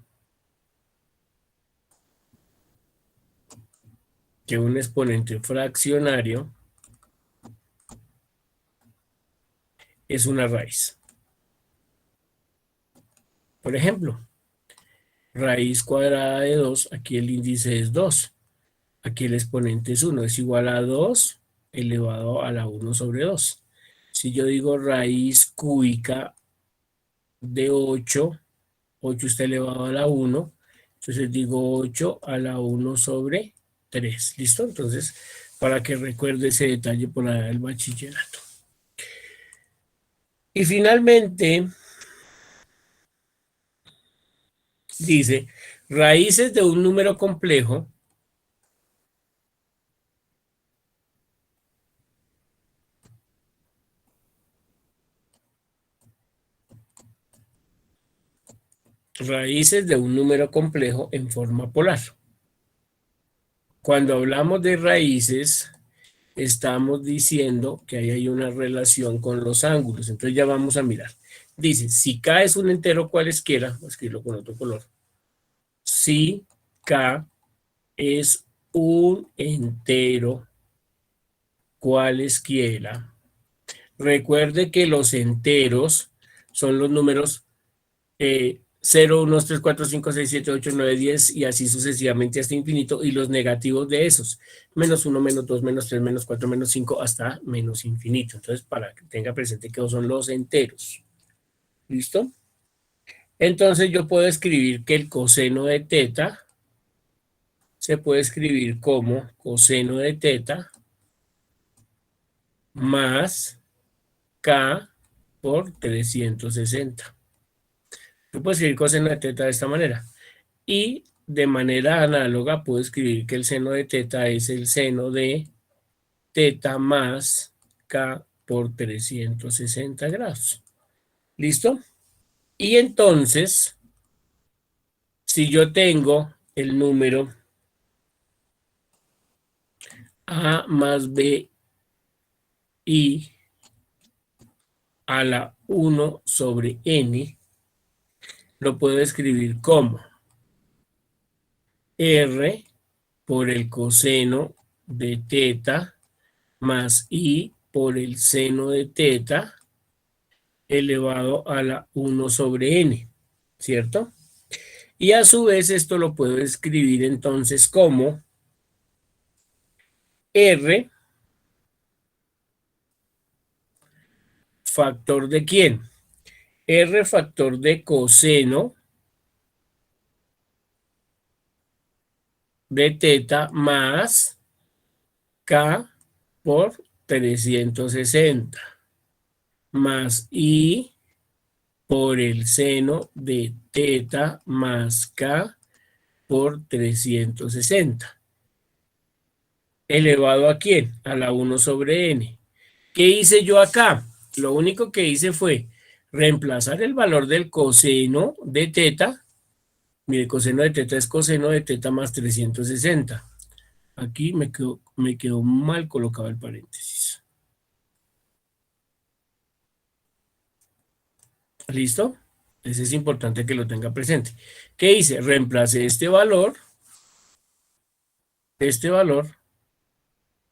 es una raíz. Por ejemplo, raíz cuadrada de 2, aquí el índice es 2. Aquí el exponente es 1, es igual a 2 elevado a la 1 sobre 2. Si yo digo raíz cúbica de 8, 8 está elevado a la 1, entonces digo 8 a la 1 sobre 3. ¿Listo? Entonces, para que recuerde ese detalle por la del bachillerato. Y finalmente, dice, raíces de un número complejo en forma polar. Cuando hablamos de raíces, estamos diciendo que ahí hay una relación con los ángulos. Entonces ya vamos a mirar. Dice, si K es un entero cualesquiera, voy a escribirlo con otro color. Si K es un entero cualesquiera, recuerde que los enteros son los números 0, 1, 2, 3, 4, 5, 6, 7, 8, 9, 10 y así sucesivamente hasta infinito, y los negativos de esos, menos 1, menos 2, menos 3, menos 4, menos 5, hasta menos infinito. Entonces, para que tenga presente que son los enteros. ¿Listo? Entonces, yo puedo escribir que el coseno de teta se puede escribir como coseno de teta más K por 360. Yo puedo escribir coseno de teta de esta manera. Y de manera análoga puedo escribir que el seno de teta es el seno de teta más K por 360 grados. ¿Listo? Y entonces, si yo tengo el número A más B y a la 1 sobre n, lo puedo escribir como R por el coseno de teta más I por el seno de teta elevado a la 1 sobre n, ¿cierto? Y a su vez esto lo puedo escribir entonces como R factor de ¿quién? R factor de coseno de teta más K por 360 más I por el seno de teta más K por 360. ¿Elevado a quién? A la 1 sobre n. ¿Qué hice yo acá? Lo único que hice fue reemplazar el valor del coseno de teta. Mire, coseno de teta es coseno de teta más 360. Aquí me quedó mal colocado el paréntesis. ¿Listo? Entonces es importante que lo tenga presente. ¿Qué hice? Reemplacé este valor.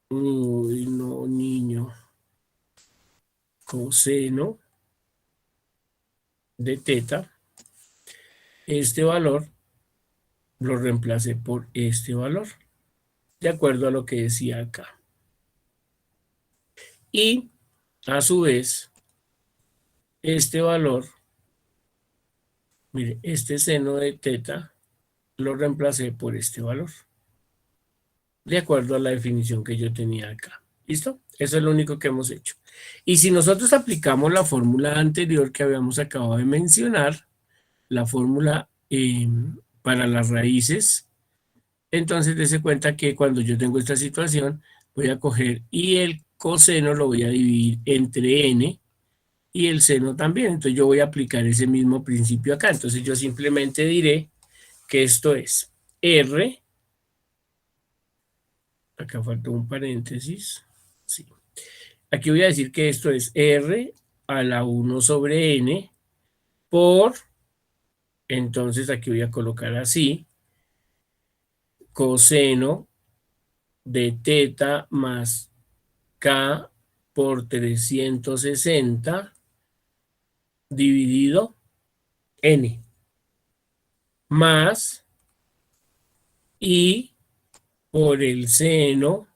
Uy, no, niño. Coseno de teta. Este valor lo reemplacé por este valor, de acuerdo a lo que decía acá. Y a su vez este valor, mire, este seno de teta lo reemplacé por este valor, de acuerdo a la definición que yo tenía acá. ¿Listo? Eso es lo único que hemos hecho. Y si nosotros aplicamos la fórmula anterior que habíamos acabado de mencionar, la fórmula para las raíces, entonces dése cuenta que cuando yo tengo esta situación, voy a coger y el coseno lo voy a dividir entre n y el seno también. Entonces yo voy a aplicar ese mismo principio acá. Entonces yo simplemente diré que esto es r, acá falta un paréntesis, sí. Aquí voy a decir que esto es r a la 1 sobre n por, entonces aquí voy a colocar así, coseno de teta más k por 360 dividido n más i por el seno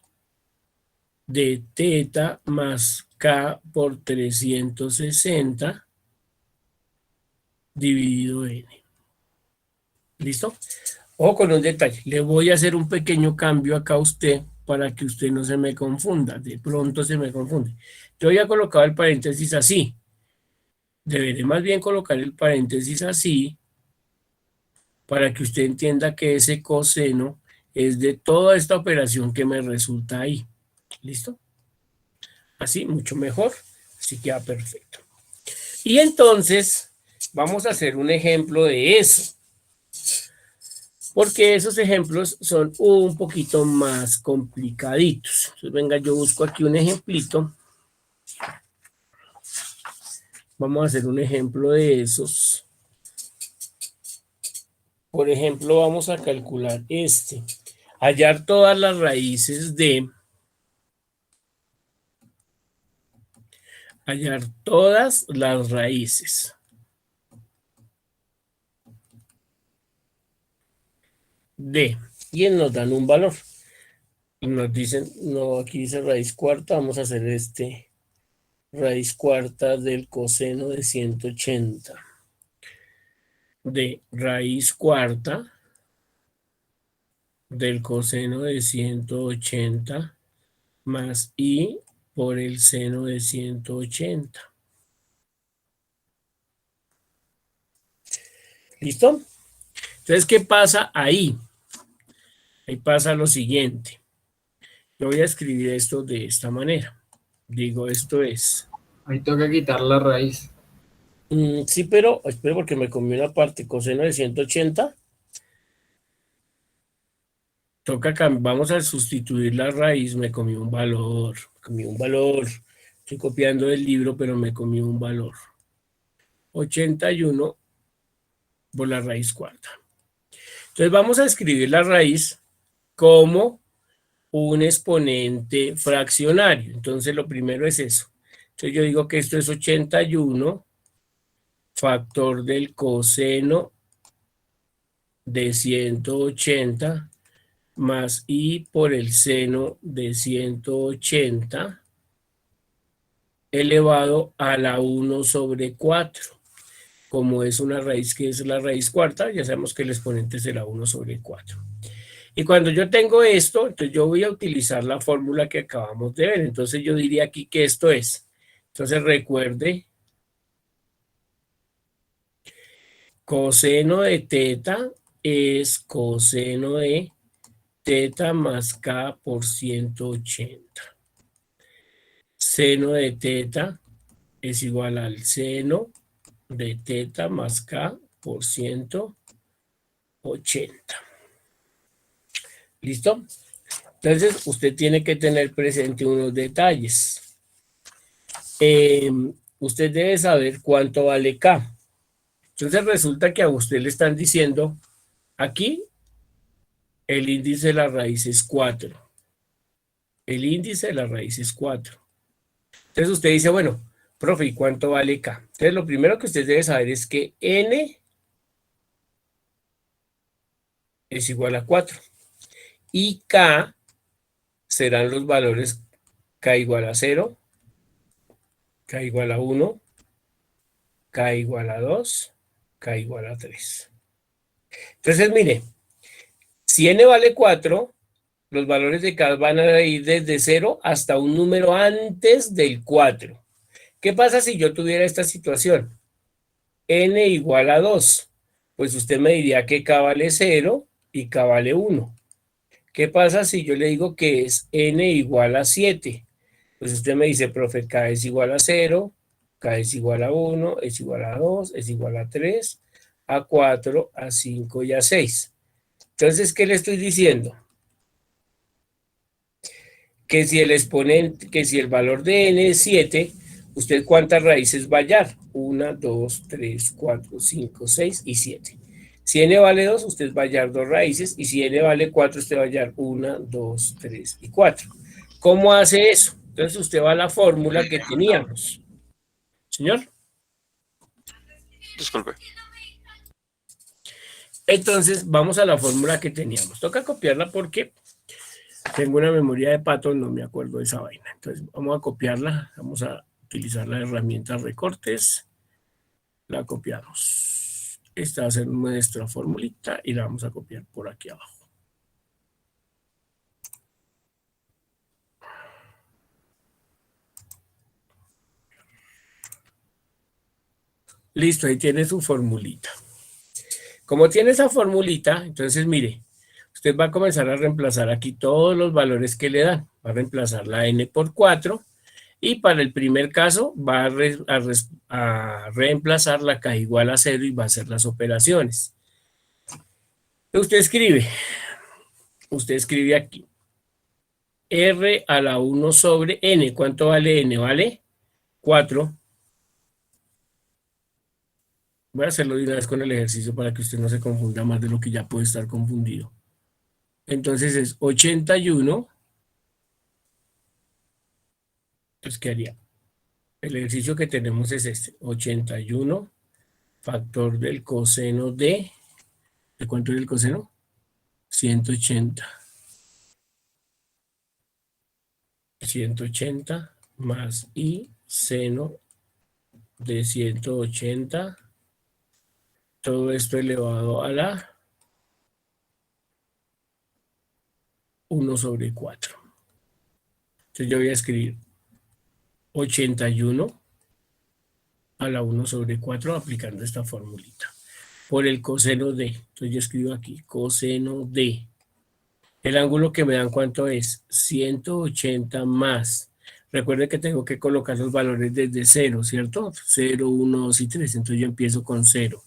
de teta más k por 360 dividido n. ¿Listo? O con un detalle, le voy a hacer un pequeño cambio acá a usted para que usted no se me confunda, de pronto se me confunde. Yo ya colocado el paréntesis así, deberé más bien colocar el paréntesis así para que usted entienda que ese coseno es de toda esta operación que me resulta ahí. ¿Listo? Así, mucho mejor, así queda perfecto. Y entonces, vamos a hacer un ejemplo de eso. Porque esos ejemplos son un poquito más complicaditos. Entonces, venga, yo busco aquí un ejemplito. Vamos a hacer un ejemplo de esos. Por ejemplo, vamos a calcular este. Hallar todas las raíces de... Hallar todas las raíces de... Y nos dan un valor. Y nos dicen, no, aquí dice raíz cuarta, vamos a hacer este, raíz cuarta del coseno de 180. De raíz cuarta del coseno de 180 más i por el seno de 180. ¿Listo? Entonces, ¿qué pasa ahí? Ahí pasa lo siguiente. Yo voy a escribir esto de esta manera. Digo, esto es... Ahí toca quitar la raíz. sí, pero espero porque me comí una parte. Coseno de 180. Vamos a sustituir la raíz. Me comí un valor. Estoy copiando del libro, pero me comí un valor. 81 por la raíz cuarta. Entonces vamos a escribir la raíz como un exponente fraccionario. Entonces lo primero es eso. Entonces yo digo que esto es 81 factor del coseno de 180 más i por el seno de 180 elevado a la 1 sobre 4. Como es una raíz que es la raíz cuarta, ya sabemos que el exponente será 1 sobre 4. Y cuando yo tengo esto, entonces yo voy a utilizar la fórmula que acabamos de ver. Entonces yo diría aquí que esto es. Entonces recuerde, coseno de teta es coseno de teta más k por 180. Seno de teta es igual al seno de teta más k por 180. ¿Listo? Entonces, usted tiene que tener presente unos detalles. Usted debe saber cuánto vale K. Entonces, resulta que a usted le están diciendo, aquí, el índice de la raíz es 4. El índice de la raíz es 4. Entonces, usted dice, bueno, profe, ¿y cuánto vale K? Entonces, lo primero que usted debe saber es que N es igual a 4. Y K serán los valores K igual a 0, K igual a 1, K igual a 2, K igual a 3. Entonces, mire, si n vale 4, los valores de K van a ir desde 0 hasta un número antes del 4. ¿Qué pasa si yo tuviera esta situación? N igual a 2. Pues usted me diría que K vale 0 y K vale 1. ¿Qué pasa si yo le digo que es N igual a 7? Pues usted me dice, profe, K es igual a 0, K es igual a 1, es igual a 2, es igual a 3, a 4, a 5 y a 6. Entonces, ¿qué le estoy diciendo? Que si el exponente, que si el valor de n es 7, ¿usted cuántas raíces va a hallar? 1, 2, 3, 4, 5, 6 y 7. Si n vale 2, usted va a hallar 2 raíces, y si n vale 4, usted va a hallar 1, 2, 3 y 4. ¿Cómo hace eso? Entonces usted va a la fórmula que teníamos. Señor. Disculpe. Entonces vamos a la fórmula que teníamos. Toca copiarla porque tengo una memoria de pato, no me acuerdo de esa vaina. Entonces vamos a copiarla, vamos a utilizar la herramienta recortes. La copiamos. Esta va a ser nuestra formulita y la vamos a copiar por aquí abajo. Listo, ahí tiene su formulita. Como tiene esa formulita, entonces mire, usted va a comenzar a reemplazar aquí todos los valores que le dan. Va a reemplazar la n por 4 y para el primer caso va a reemplazar la k igual a 0 y va a hacer las operaciones. Usted escribe aquí r a la 1 sobre n. ¿Cuánto vale n? Vale 4. Voy a hacerlo de una vez con el ejercicio para que usted no se confunda más de lo que ya puede estar confundido. Entonces es 81. Entonces, ¿qué haría? El ejercicio que tenemos es este. 81 factor del coseno de... ¿De cuánto es el coseno? 180. 180 más i seno de 180. Todo esto elevado a la 1 sobre 4. Entonces yo voy a escribir 81 a la 1 sobre 4 aplicando esta formulita. Por el coseno de, entonces yo escribo aquí, coseno de. El ángulo que me dan, ¿cuánto es? 180 más. Recuerden que tengo que colocar los valores desde 0, ¿cierto? 0, 1, 2 y 3. Entonces yo empiezo con 0.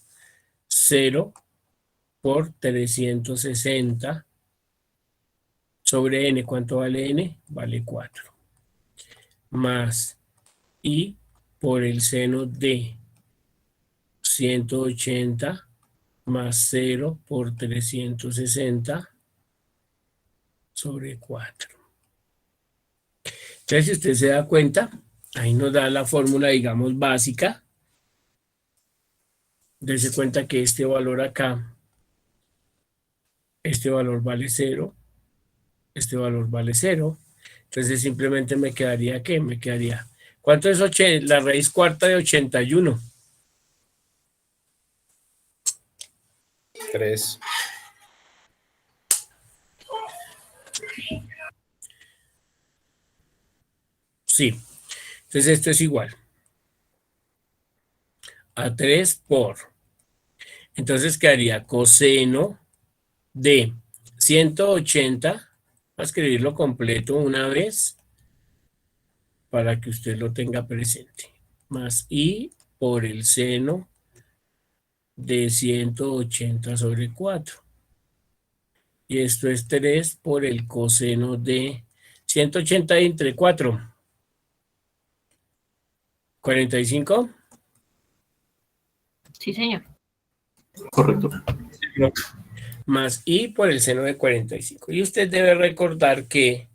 0 por 360 sobre n. ¿Cuánto vale n? Vale 4. Más i por el seno de 180 más 0 por 360 sobre 4. Entonces, si usted se da cuenta, ahí nos da la fórmula, digamos, básica. Dese cuenta que este valor acá, este valor vale 0, este valor vale 0. Entonces, simplemente me quedaría, ¿qué? Me quedaría, ¿cuánto es la raíz cuarta de 81? 3. Sí. Entonces, esto es igual a 3 por. Entonces, quedaría coseno de 180. Voy a escribirlo completo una vez para que usted lo tenga presente. Más i por el seno de 180 sobre 4. Y esto es 3 por el coseno de 180 entre 4. 45. Sí, señor. Correcto. Más i por el seno de 45. Y usted debe recordar que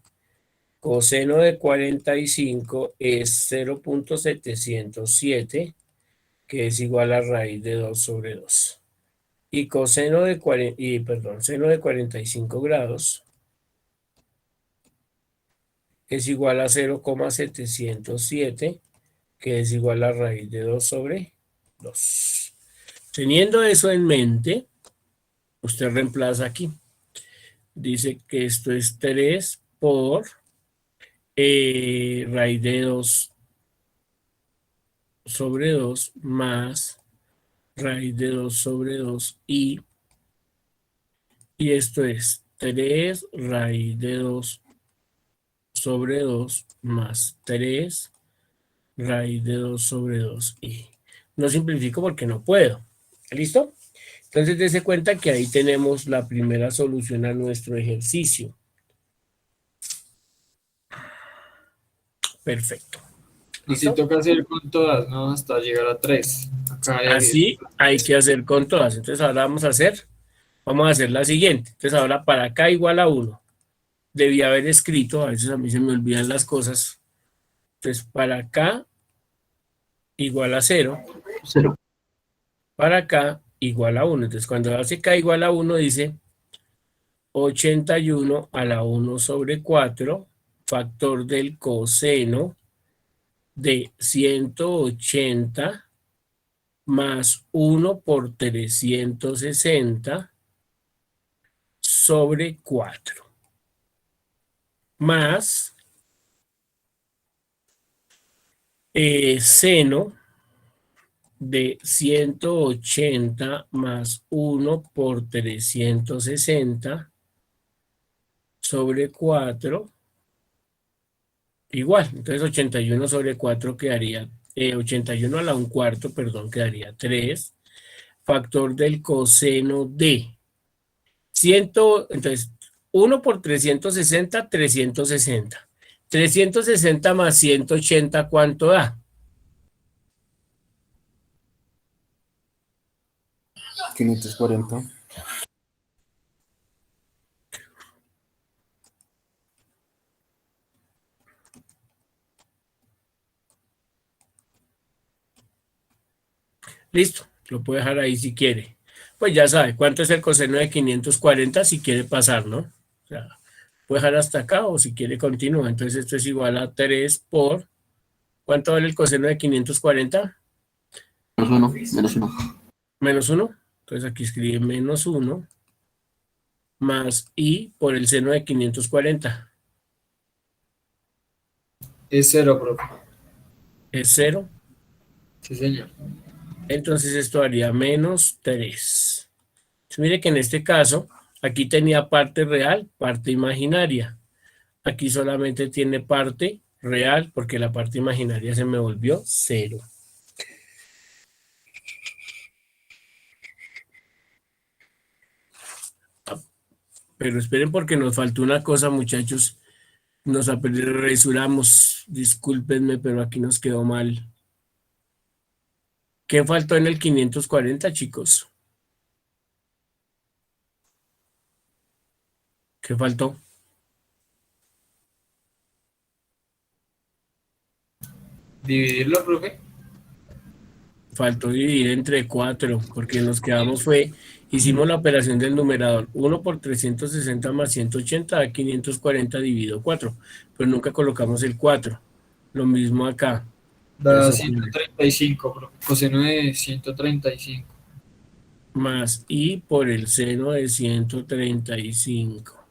coseno de 45 es 0.707, que es igual a raíz de 2 sobre 2. Y coseno de seno de 45 grados es igual a 0,707, que es igual a raíz de 2 sobre 2. Teniendo eso en mente, usted reemplaza aquí. Dice que esto es 3 por raíz de 2 sobre 2 más raíz de 2 sobre 2 y esto es 3 raíz de 2 sobre 2 más 3 raíz de 2 sobre 2 y no simplifico porque no puedo. ¿Listo? Entonces dése cuenta que ahí tenemos la primera solución a nuestro ejercicio. Perfecto. Así toca hacer con todas, ¿no? Hasta llegar a 3. Acá Así hay que hacer con todas. Entonces ahora vamos a hacer la siguiente. Entonces ahora para acá igual a 1. Debí haber escrito, a veces a mí se me olvidan las cosas. Entonces para acá igual a 0. 0. Para acá igual a 1. Entonces cuando hace acá igual a 1 dice 81 a la 1 sobre 4, factor del coseno de 180 más 1 por 360 sobre 4 más seno de 180 más 1 por 360 sobre 4 igual. Entonces 81 sobre 4 quedaría, 81 a la 1/4, perdón, quedaría 3. Factor del coseno de 100, entonces 1 por 360, 360. 360 más 180, ¿cuánto da? 540. Listo, lo puedo dejar ahí si quiere. Pues ya sabe, ¿cuánto es el coseno de 540 si quiere pasar, no? O sea, puede dejar hasta acá o si quiere continúa. Entonces esto es igual a 3 por... ¿Cuánto vale el coseno de 540? Menos 1. Menos 1. Menos 1. Entonces aquí escribe menos 1 más i por el seno de 540. es 0, profe. Es 0. Sí, señor. Entonces esto haría menos 3. Entonces, mire que en este caso, aquí tenía parte real, parte imaginaria. Aquí solamente tiene parte real porque la parte imaginaria se me volvió 0. Pero esperen porque nos faltó una cosa, muchachos. Nos apresuramos. Discúlpenme, pero aquí nos quedó mal. ¿Qué faltó en el 540, chicos? ¿Qué faltó? ¿Dividirlo, profe? Faltó dividir entre 4, porque nos quedamos hicimos la operación del numerador. 1 por 360 más 180 da 540 dividido 4, pero nunca colocamos el 4. Lo mismo acá. Da Eso, 135, profe. Coseno de 135. más i por el seno de 135.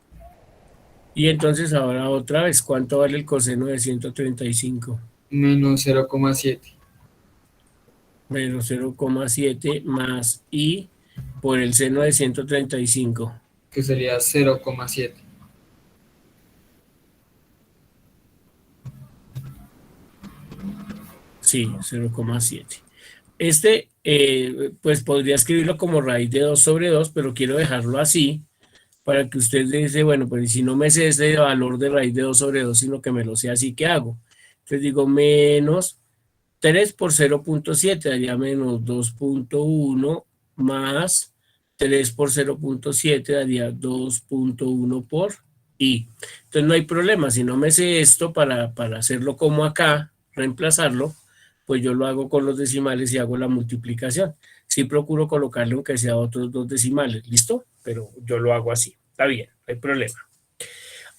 Y entonces ahora otra vez, ¿cuánto vale el coseno de 135? Menos 0,7. Menos 0,7 más i por el seno de 135. Que sería 0,7. Sí, 0,7. Pues podría escribirlo como raíz de 2 sobre 2, pero quiero dejarlo así para que usted le dice, bueno, pues si no me sé ese valor de raíz de 2 sobre 2, sino que me lo sé así, ¿qué hago? Entonces digo menos 3 por 0,7 daría menos 2,1 más 3 por 0,7 daría 2,1 por i. Entonces no hay problema, si no me sé esto para hacerlo como acá, reemplazarlo, pues yo lo hago con los decimales y hago la multiplicación. Sí procuro colocarle aunque sea otros 2 decimales, ¿listo? Pero yo lo hago así, está bien, no hay problema.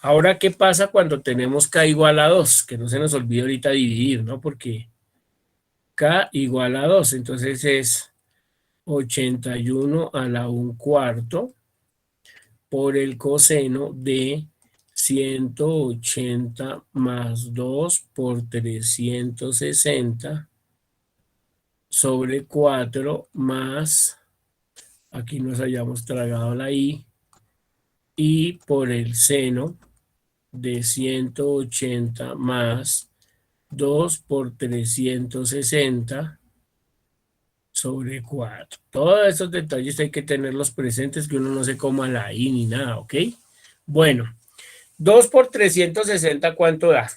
Ahora, ¿qué pasa cuando tenemos k igual a 2? Que no se nos olvide ahorita dividir, ¿no? Porque K igual a 2. Entonces es 81 a la 1/4 por el coseno de 180 más 2 por 360 sobre 4 más, aquí nos hayamos tragado la i por el seno de 180 más 2 por 360 sobre 4. Todos esos detalles hay que tenerlos presentes, que uno no se coma la i ni nada, ¿ok? Bueno, 2 por 360, ¿cuánto da?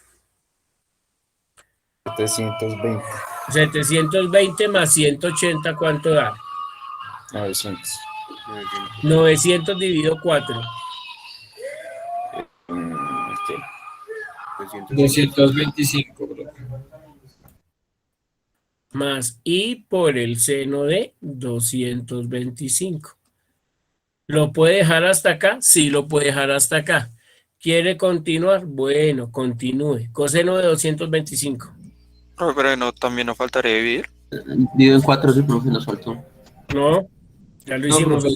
720. 720 más 180, ¿cuánto da? 900. 900 dividido 4. Ok. 225, profe. Más i por el seno de 225. ¿Lo puede dejar hasta acá? Sí, lo puede dejar hasta acá. ¿Quiere continuar? Bueno, continúe. Coseno de 225. Profe, pero no, también nos faltaría dividir. Dividido en 4, sí, profe, nos faltó. No, ya lo No, hicimos. profe,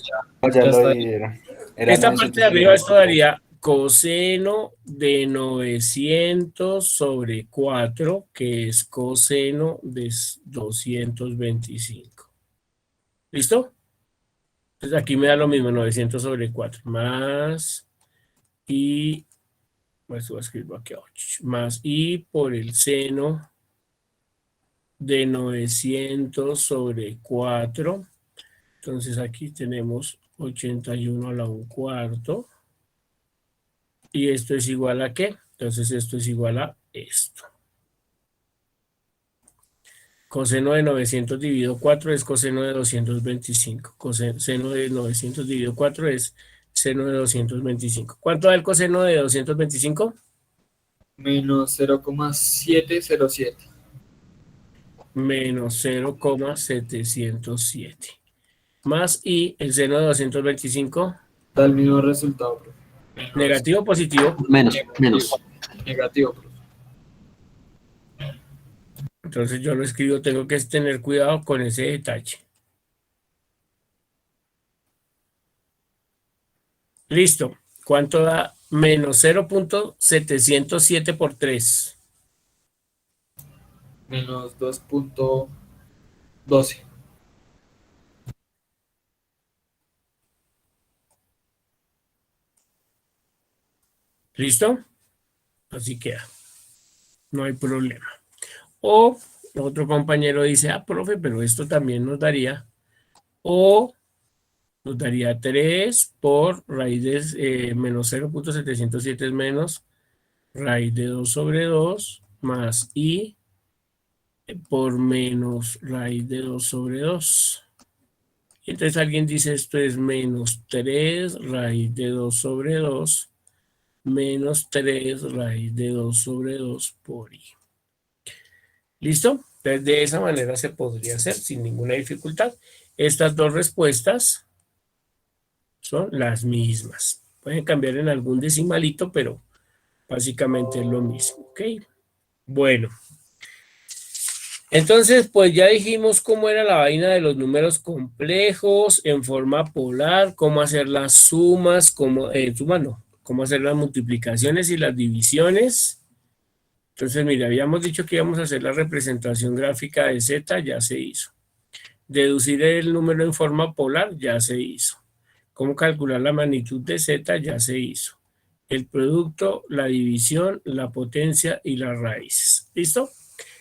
Ya ya lo está. dividieron. Era Esta parte 900 de arriba, sobre esto daría coseno de 900 sobre 4, que es coseno de 225. ¿Listo? Entonces aquí me da lo mismo, 900 sobre 4, más i, pues voy a escribirlo aquí abajo, más i por el seno de 900 sobre 4. Entonces aquí tenemos 81 a la 1/4. ¿Y esto es igual a qué? Entonces esto es igual a esto. Coseno de 900 dividido 4 es coseno de 225. Coseno de 900 dividido 4 es seno de 225. ¿Cuánto da el coseno de 225? Menos 0,707. Menos 0,707. Más y el seno de 225. Da el mismo resultado, profe. Menos ¿Negativo o positivo? Menos. negativo, profe. Entonces yo lo escribo, tengo que tener cuidado con ese detalle. Listo. ¿Cuánto da? Menos 0,707 por 3. Menos 2,12. ¿Listo? Así queda. No hay problema. O otro compañero dice, profe, pero esto también nos daría, o nos daría 3 por raíz de menos 0,707 es menos raíz de 2 sobre 2 más i por menos raíz de 2 sobre 2. Entonces alguien dice esto es menos 3 raíz de 2 sobre 2 menos 3 raíz de 2 sobre 2 por i. ¿Listo? Entonces de esa manera se podría hacer sin ninguna dificultad. Estas dos respuestas son las mismas. Pueden cambiar en algún decimalito, pero básicamente es lo mismo. ¿Ok? Bueno. Entonces, pues ya dijimos cómo era la vaina de los números complejos en forma polar, cómo hacer las sumas, cómo hacer las multiplicaciones y las divisiones. Entonces, mira, habíamos dicho que íbamos a hacer la representación gráfica de Z, ya se hizo. Deducir el número en forma polar, ya se hizo. Cómo calcular la magnitud de Z, ya se hizo. El producto, la división, la potencia y las raíces. ¿Listo?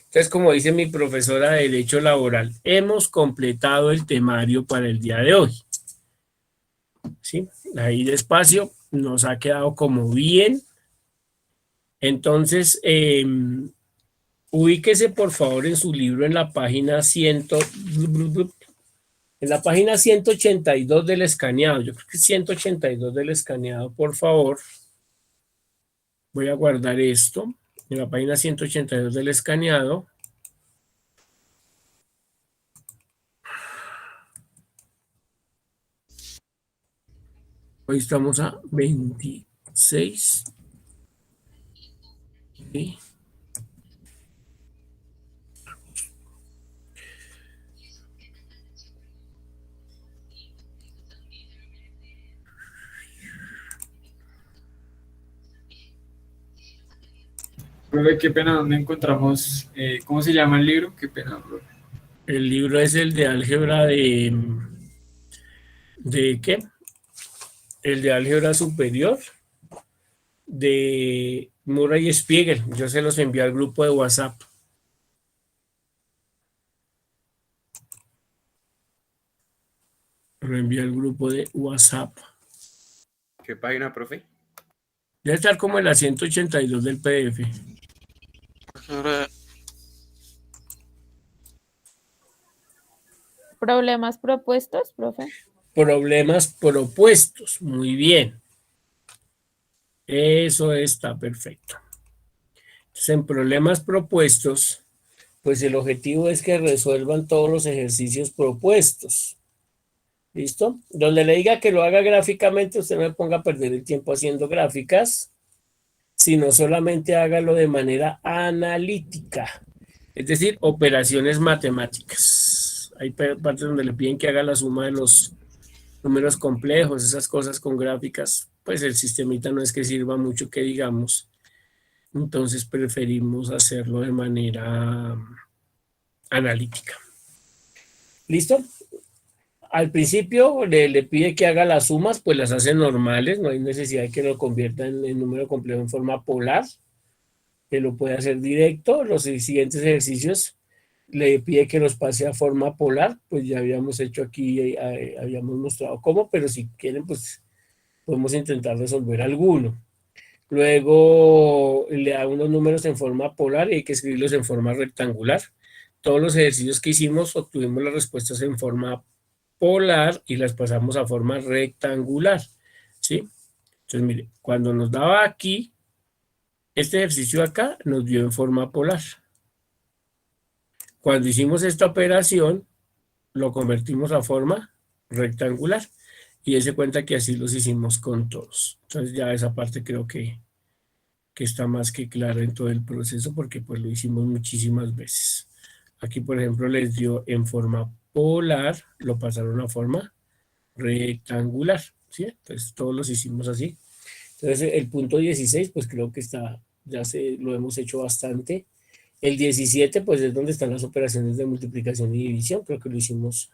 Entonces, como dice mi profesora de Derecho Laboral, hemos completado el temario para el día de hoy. ¿Sí? Ahí despacio, nos ha quedado como bien. Entonces, ubíquese por favor en su libro en la página 182 del escaneado. Yo creo que 182 del escaneado, por favor. Voy a guardar esto. En la página 182 del escaneado. Hoy estamos a 26. ¿Sí? Profe, qué pena, ¿dónde encontramos? ¿Cómo se llama el libro? Qué pena, profe. El libro es el de álgebra ¿de qué? El de álgebra superior de Murray Spiegel. Yo se los envié al grupo de WhatsApp. Lo envié al grupo de WhatsApp. ¿Qué página, profe? Debe estar como en la 182 del PDF. ¿Problemas propuestos, profe? Problemas propuestos. Muy bien. Eso está perfecto. Entonces, en problemas propuestos, pues el objetivo es que resuelvan todos los ejercicios propuestos. ¿Listo? Donde le diga que lo haga gráficamente, usted no me ponga a perder el tiempo haciendo gráficas, sino solamente hágalo de manera analítica, es decir, operaciones matemáticas. Hay partes donde le piden que haga la suma de los números complejos, esas cosas con gráficas, pues el sistemita no es que sirva mucho que digamos, entonces preferimos hacerlo de manera analítica. ¿Listo? Al principio le pide que haga las sumas, pues las hace normales, no hay necesidad de que lo convierta en número complejo en forma polar, que lo puede hacer directo. Los siguientes ejercicios le pide que los pase a forma polar, pues ya habíamos hecho aquí, habíamos mostrado cómo, pero si quieren, pues podemos intentar resolver alguno. Luego le da unos números en forma polar y hay que escribirlos en forma rectangular. Todos los ejercicios que hicimos obtuvimos las respuestas en forma polar y las pasamos a forma rectangular, ¿sí? Entonces, mire, cuando nos daba aquí, este ejercicio acá nos dio en forma polar. Cuando hicimos esta operación, lo convertimos a forma rectangular y se cuenta que así los hicimos con todos. Entonces ya esa parte creo que está más que clara en todo el proceso porque pues lo hicimos muchísimas veces. Aquí, por ejemplo, les dio en forma polar, lo pasaron a forma rectangular, ¿sí? Entonces todos los hicimos así. Entonces el punto 16, pues creo que está, lo hemos hecho bastante. El 17, pues es donde están las operaciones de multiplicación y división, creo que lo hicimos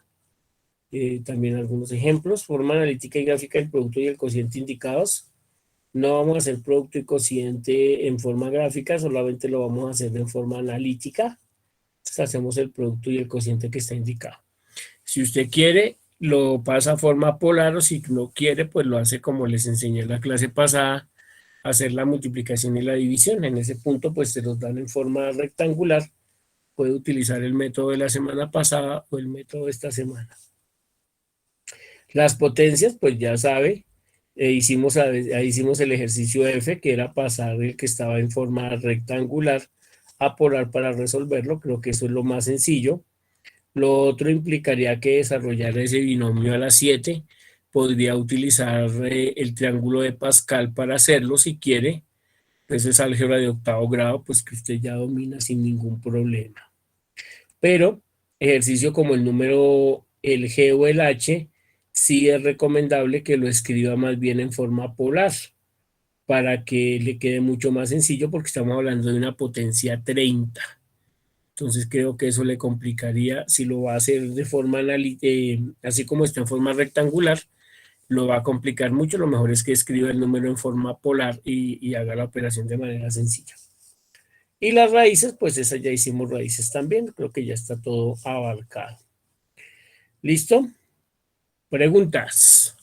también algunos ejemplos. Forma analítica y gráfica del producto y el cociente indicados. No vamos a hacer producto y cociente en forma gráfica, solamente lo vamos a hacer en forma analítica. Entonces hacemos el producto y el cociente que está indicado. Si usted quiere, lo pasa a forma polar, o si no quiere, pues lo hace como les enseñé en la clase pasada, hacer la multiplicación y la división. En ese punto, pues se los dan en forma rectangular. Puede utilizar el método de la semana pasada o el método de esta semana. Las potencias, pues ya sabe, ahí hicimos el ejercicio F, que era pasar el que estaba en forma rectangular a polar para resolverlo. Creo que eso es lo más sencillo. Lo otro implicaría que desarrollar ese binomio a las 7. Podría utilizar el triángulo de Pascal para hacerlo si quiere. Eso es álgebra de octavo grado, pues que usted ya domina sin ningún problema. Pero ejercicio como el número, el G o el H, sí es recomendable que lo escriba más bien en forma polar para que le quede mucho más sencillo porque estamos hablando de una potencia 30. Entonces creo que eso le complicaría, si lo va a hacer de forma así como está en forma rectangular, lo va a complicar mucho. Lo mejor es que escriba el número en forma polar y haga la operación de manera sencilla. Y las raíces, pues esas ya hicimos raíces también, creo que ya está todo abarcado. ¿Listo? ¿Preguntas?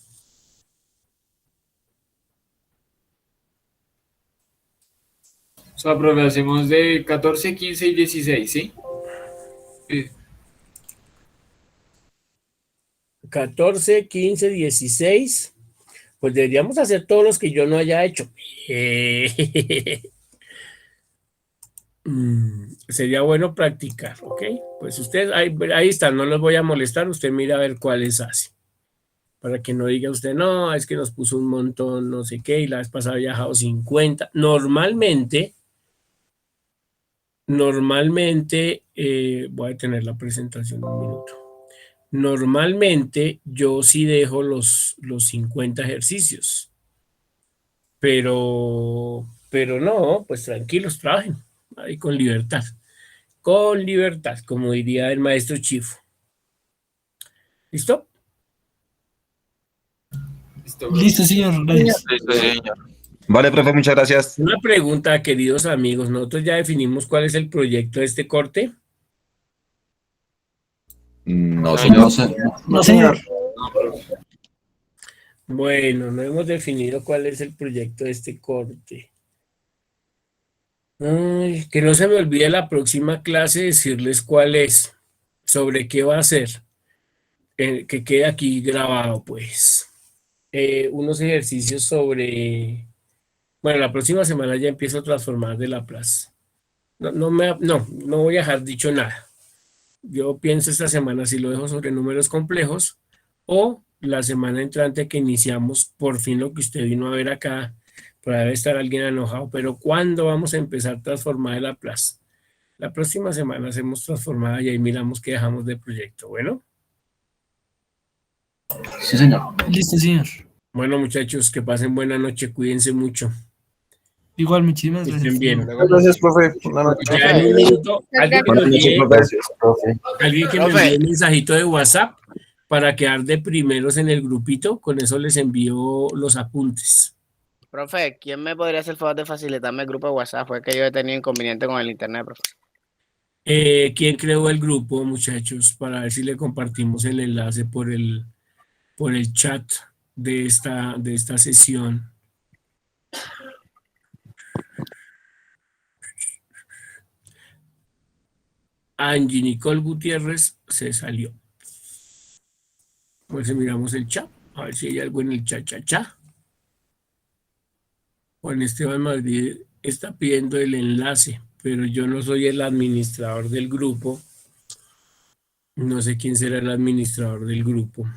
O sea, profe, hacemos de 14, 15 y 16, ¿sí? Sí. 14, 15, 16. Pues deberíamos hacer todos los que yo no haya hecho. Sería bueno practicar, ¿ok? Pues usted, ahí está, no los voy a molestar, usted mira a ver cuáles hace. Para que no diga usted, no, es que nos puso un montón, no sé qué, y la vez pasada había dejado 50. Normalmente, voy a tener la presentación un minuto. Normalmente yo sí dejo los 50 ejercicios, pero no, pues tranquilos, trabajen. ahí con libertad. Con libertad, como diría el maestro Chifo. ¿Listo? Listo, profe. Listo, señor. Gracias. Listo, sí, señor. Vale, profe, muchas gracias. Una pregunta, queridos amigos. Nosotros ya definimos cuál es el proyecto de este corte. No, señor. señor. No, señor. Bueno, no hemos definido cuál es el proyecto de este corte. Ay, que no se me olvide la próxima clase decirles cuál es, sobre qué va a ser, que quede aquí grabado, pues. Unos ejercicios sobre... Bueno, la próxima semana ya empiezo a transformar de Laplace. No voy a dejar dicho nada. Yo pienso esta semana si lo dejo sobre números complejos o la semana entrante que iniciamos por fin lo que usted vino a ver acá. Debe estar alguien enojado, pero ¿cuándo vamos a empezar a transformar de Laplace? La próxima semana hacemos transformada y ahí miramos qué dejamos de proyecto. Bueno. Sí, señor. Listo, señor. Bueno, muchachos, que pasen buena noche, cuídense mucho. Igual, muchísimas Que gracias. estén bien. Gracias, profe. Buenas noches. Ya en un minuto, alguien que me Buenas noches, envíe, profe. alguien que me envíe un mensajito de WhatsApp para quedar de primeros en el grupito, con eso les envío los apuntes. Profe, ¿quién me podría hacer el favor de facilitarme el grupo de WhatsApp? Fue que yo he tenido inconveniente con el internet, profe. ¿Quién creó el grupo, muchachos? Para ver si le compartimos el enlace por el chat de esta sesión. Angie Nicole Gutiérrez se salió. Pues miramos el chat, a ver si hay algo en el chat. Juan Esteban Madrid está pidiendo el enlace, pero yo no soy el administrador del grupo. No sé quién será el administrador del grupo.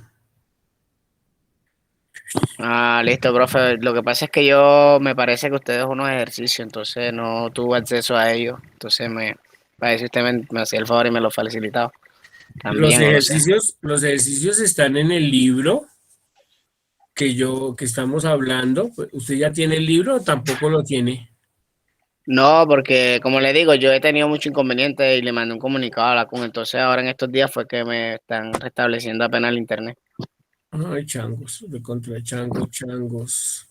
Ah, listo, profe. Lo que pasa es que yo me parece que usted dejó unos ejercicios, entonces no tuve acceso a ellos. Entonces para ver si usted me hacía el favor y me lo facilitaba. También, Los ejercicios están en el libro que estamos hablando. ¿Usted ya tiene el libro o tampoco lo tiene? No, porque como le digo, yo he tenido mucho inconveniente y le mandé un comunicado a la CUN. Entonces ahora en estos días fue que me están restableciendo apenas el internet. Ay, changos, de contra changos.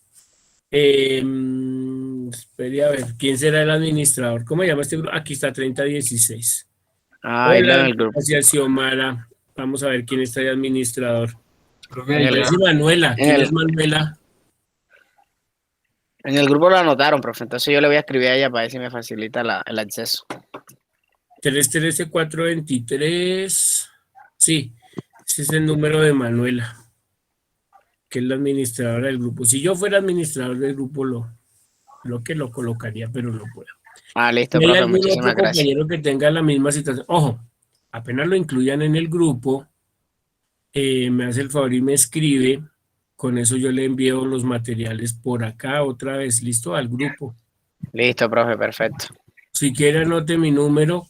Espere a ver, ¿quién será el administrador? ¿Cómo se llama este grupo? Aquí está 3016. Ah, ahí Hola, en el grupo. gracias, Xiomara. Vamos a ver quién está de administrador. Profe, ahí Parece ya. Manuela. ¿Quién es Manuela? En el grupo lo anotaron, profe. Entonces yo le voy a escribir a ella para ver si me facilita el acceso. 313-423. Sí, ese es el número de Manuela, que es la administradora del grupo. Si yo fuera administrador del grupo, lo colocaría, pero no puedo. Ah, listo, ¿Hay profe. algún otro Muchísimas gracias. compañero que tenga la misma situación? Ojo, apenas lo incluyan en el grupo, me hace el favor y me escribe. Con eso yo le envío los materiales por acá otra vez, listo, al grupo. Listo, profe, perfecto. Si quiere anote mi número,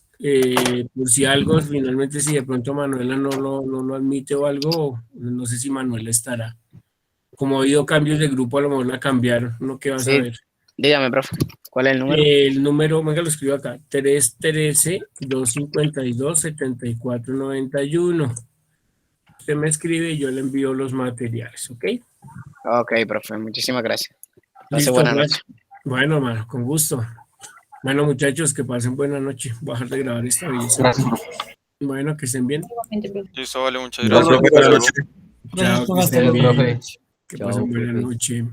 por si algo, finalmente si de pronto Manuela no lo admite o algo, no sé si Manuela estará. Como ha habido cambios de grupo, a lo mejor la cambiaron, ¿no? ¿Qué vas a ver? Dígame, profe, ¿cuál es el número? El número, venga, lo escribo acá, 313-252-7491. Usted me escribe y yo le envío los materiales, ¿ok? Ok, profe, muchísimas gracias. Pase Listo, buena pues. noche. Bueno, hermano, con gusto. Bueno, muchachos, que pasen buena noche. Voy a dejar de grabar esta belleza. Gracias, profe. Bueno, que estén bien. Listo, vale, muchas Gracias, gracias. profe. Buenas noches. Chao, que Hasta estén luego. bien. Que pasen buena noche.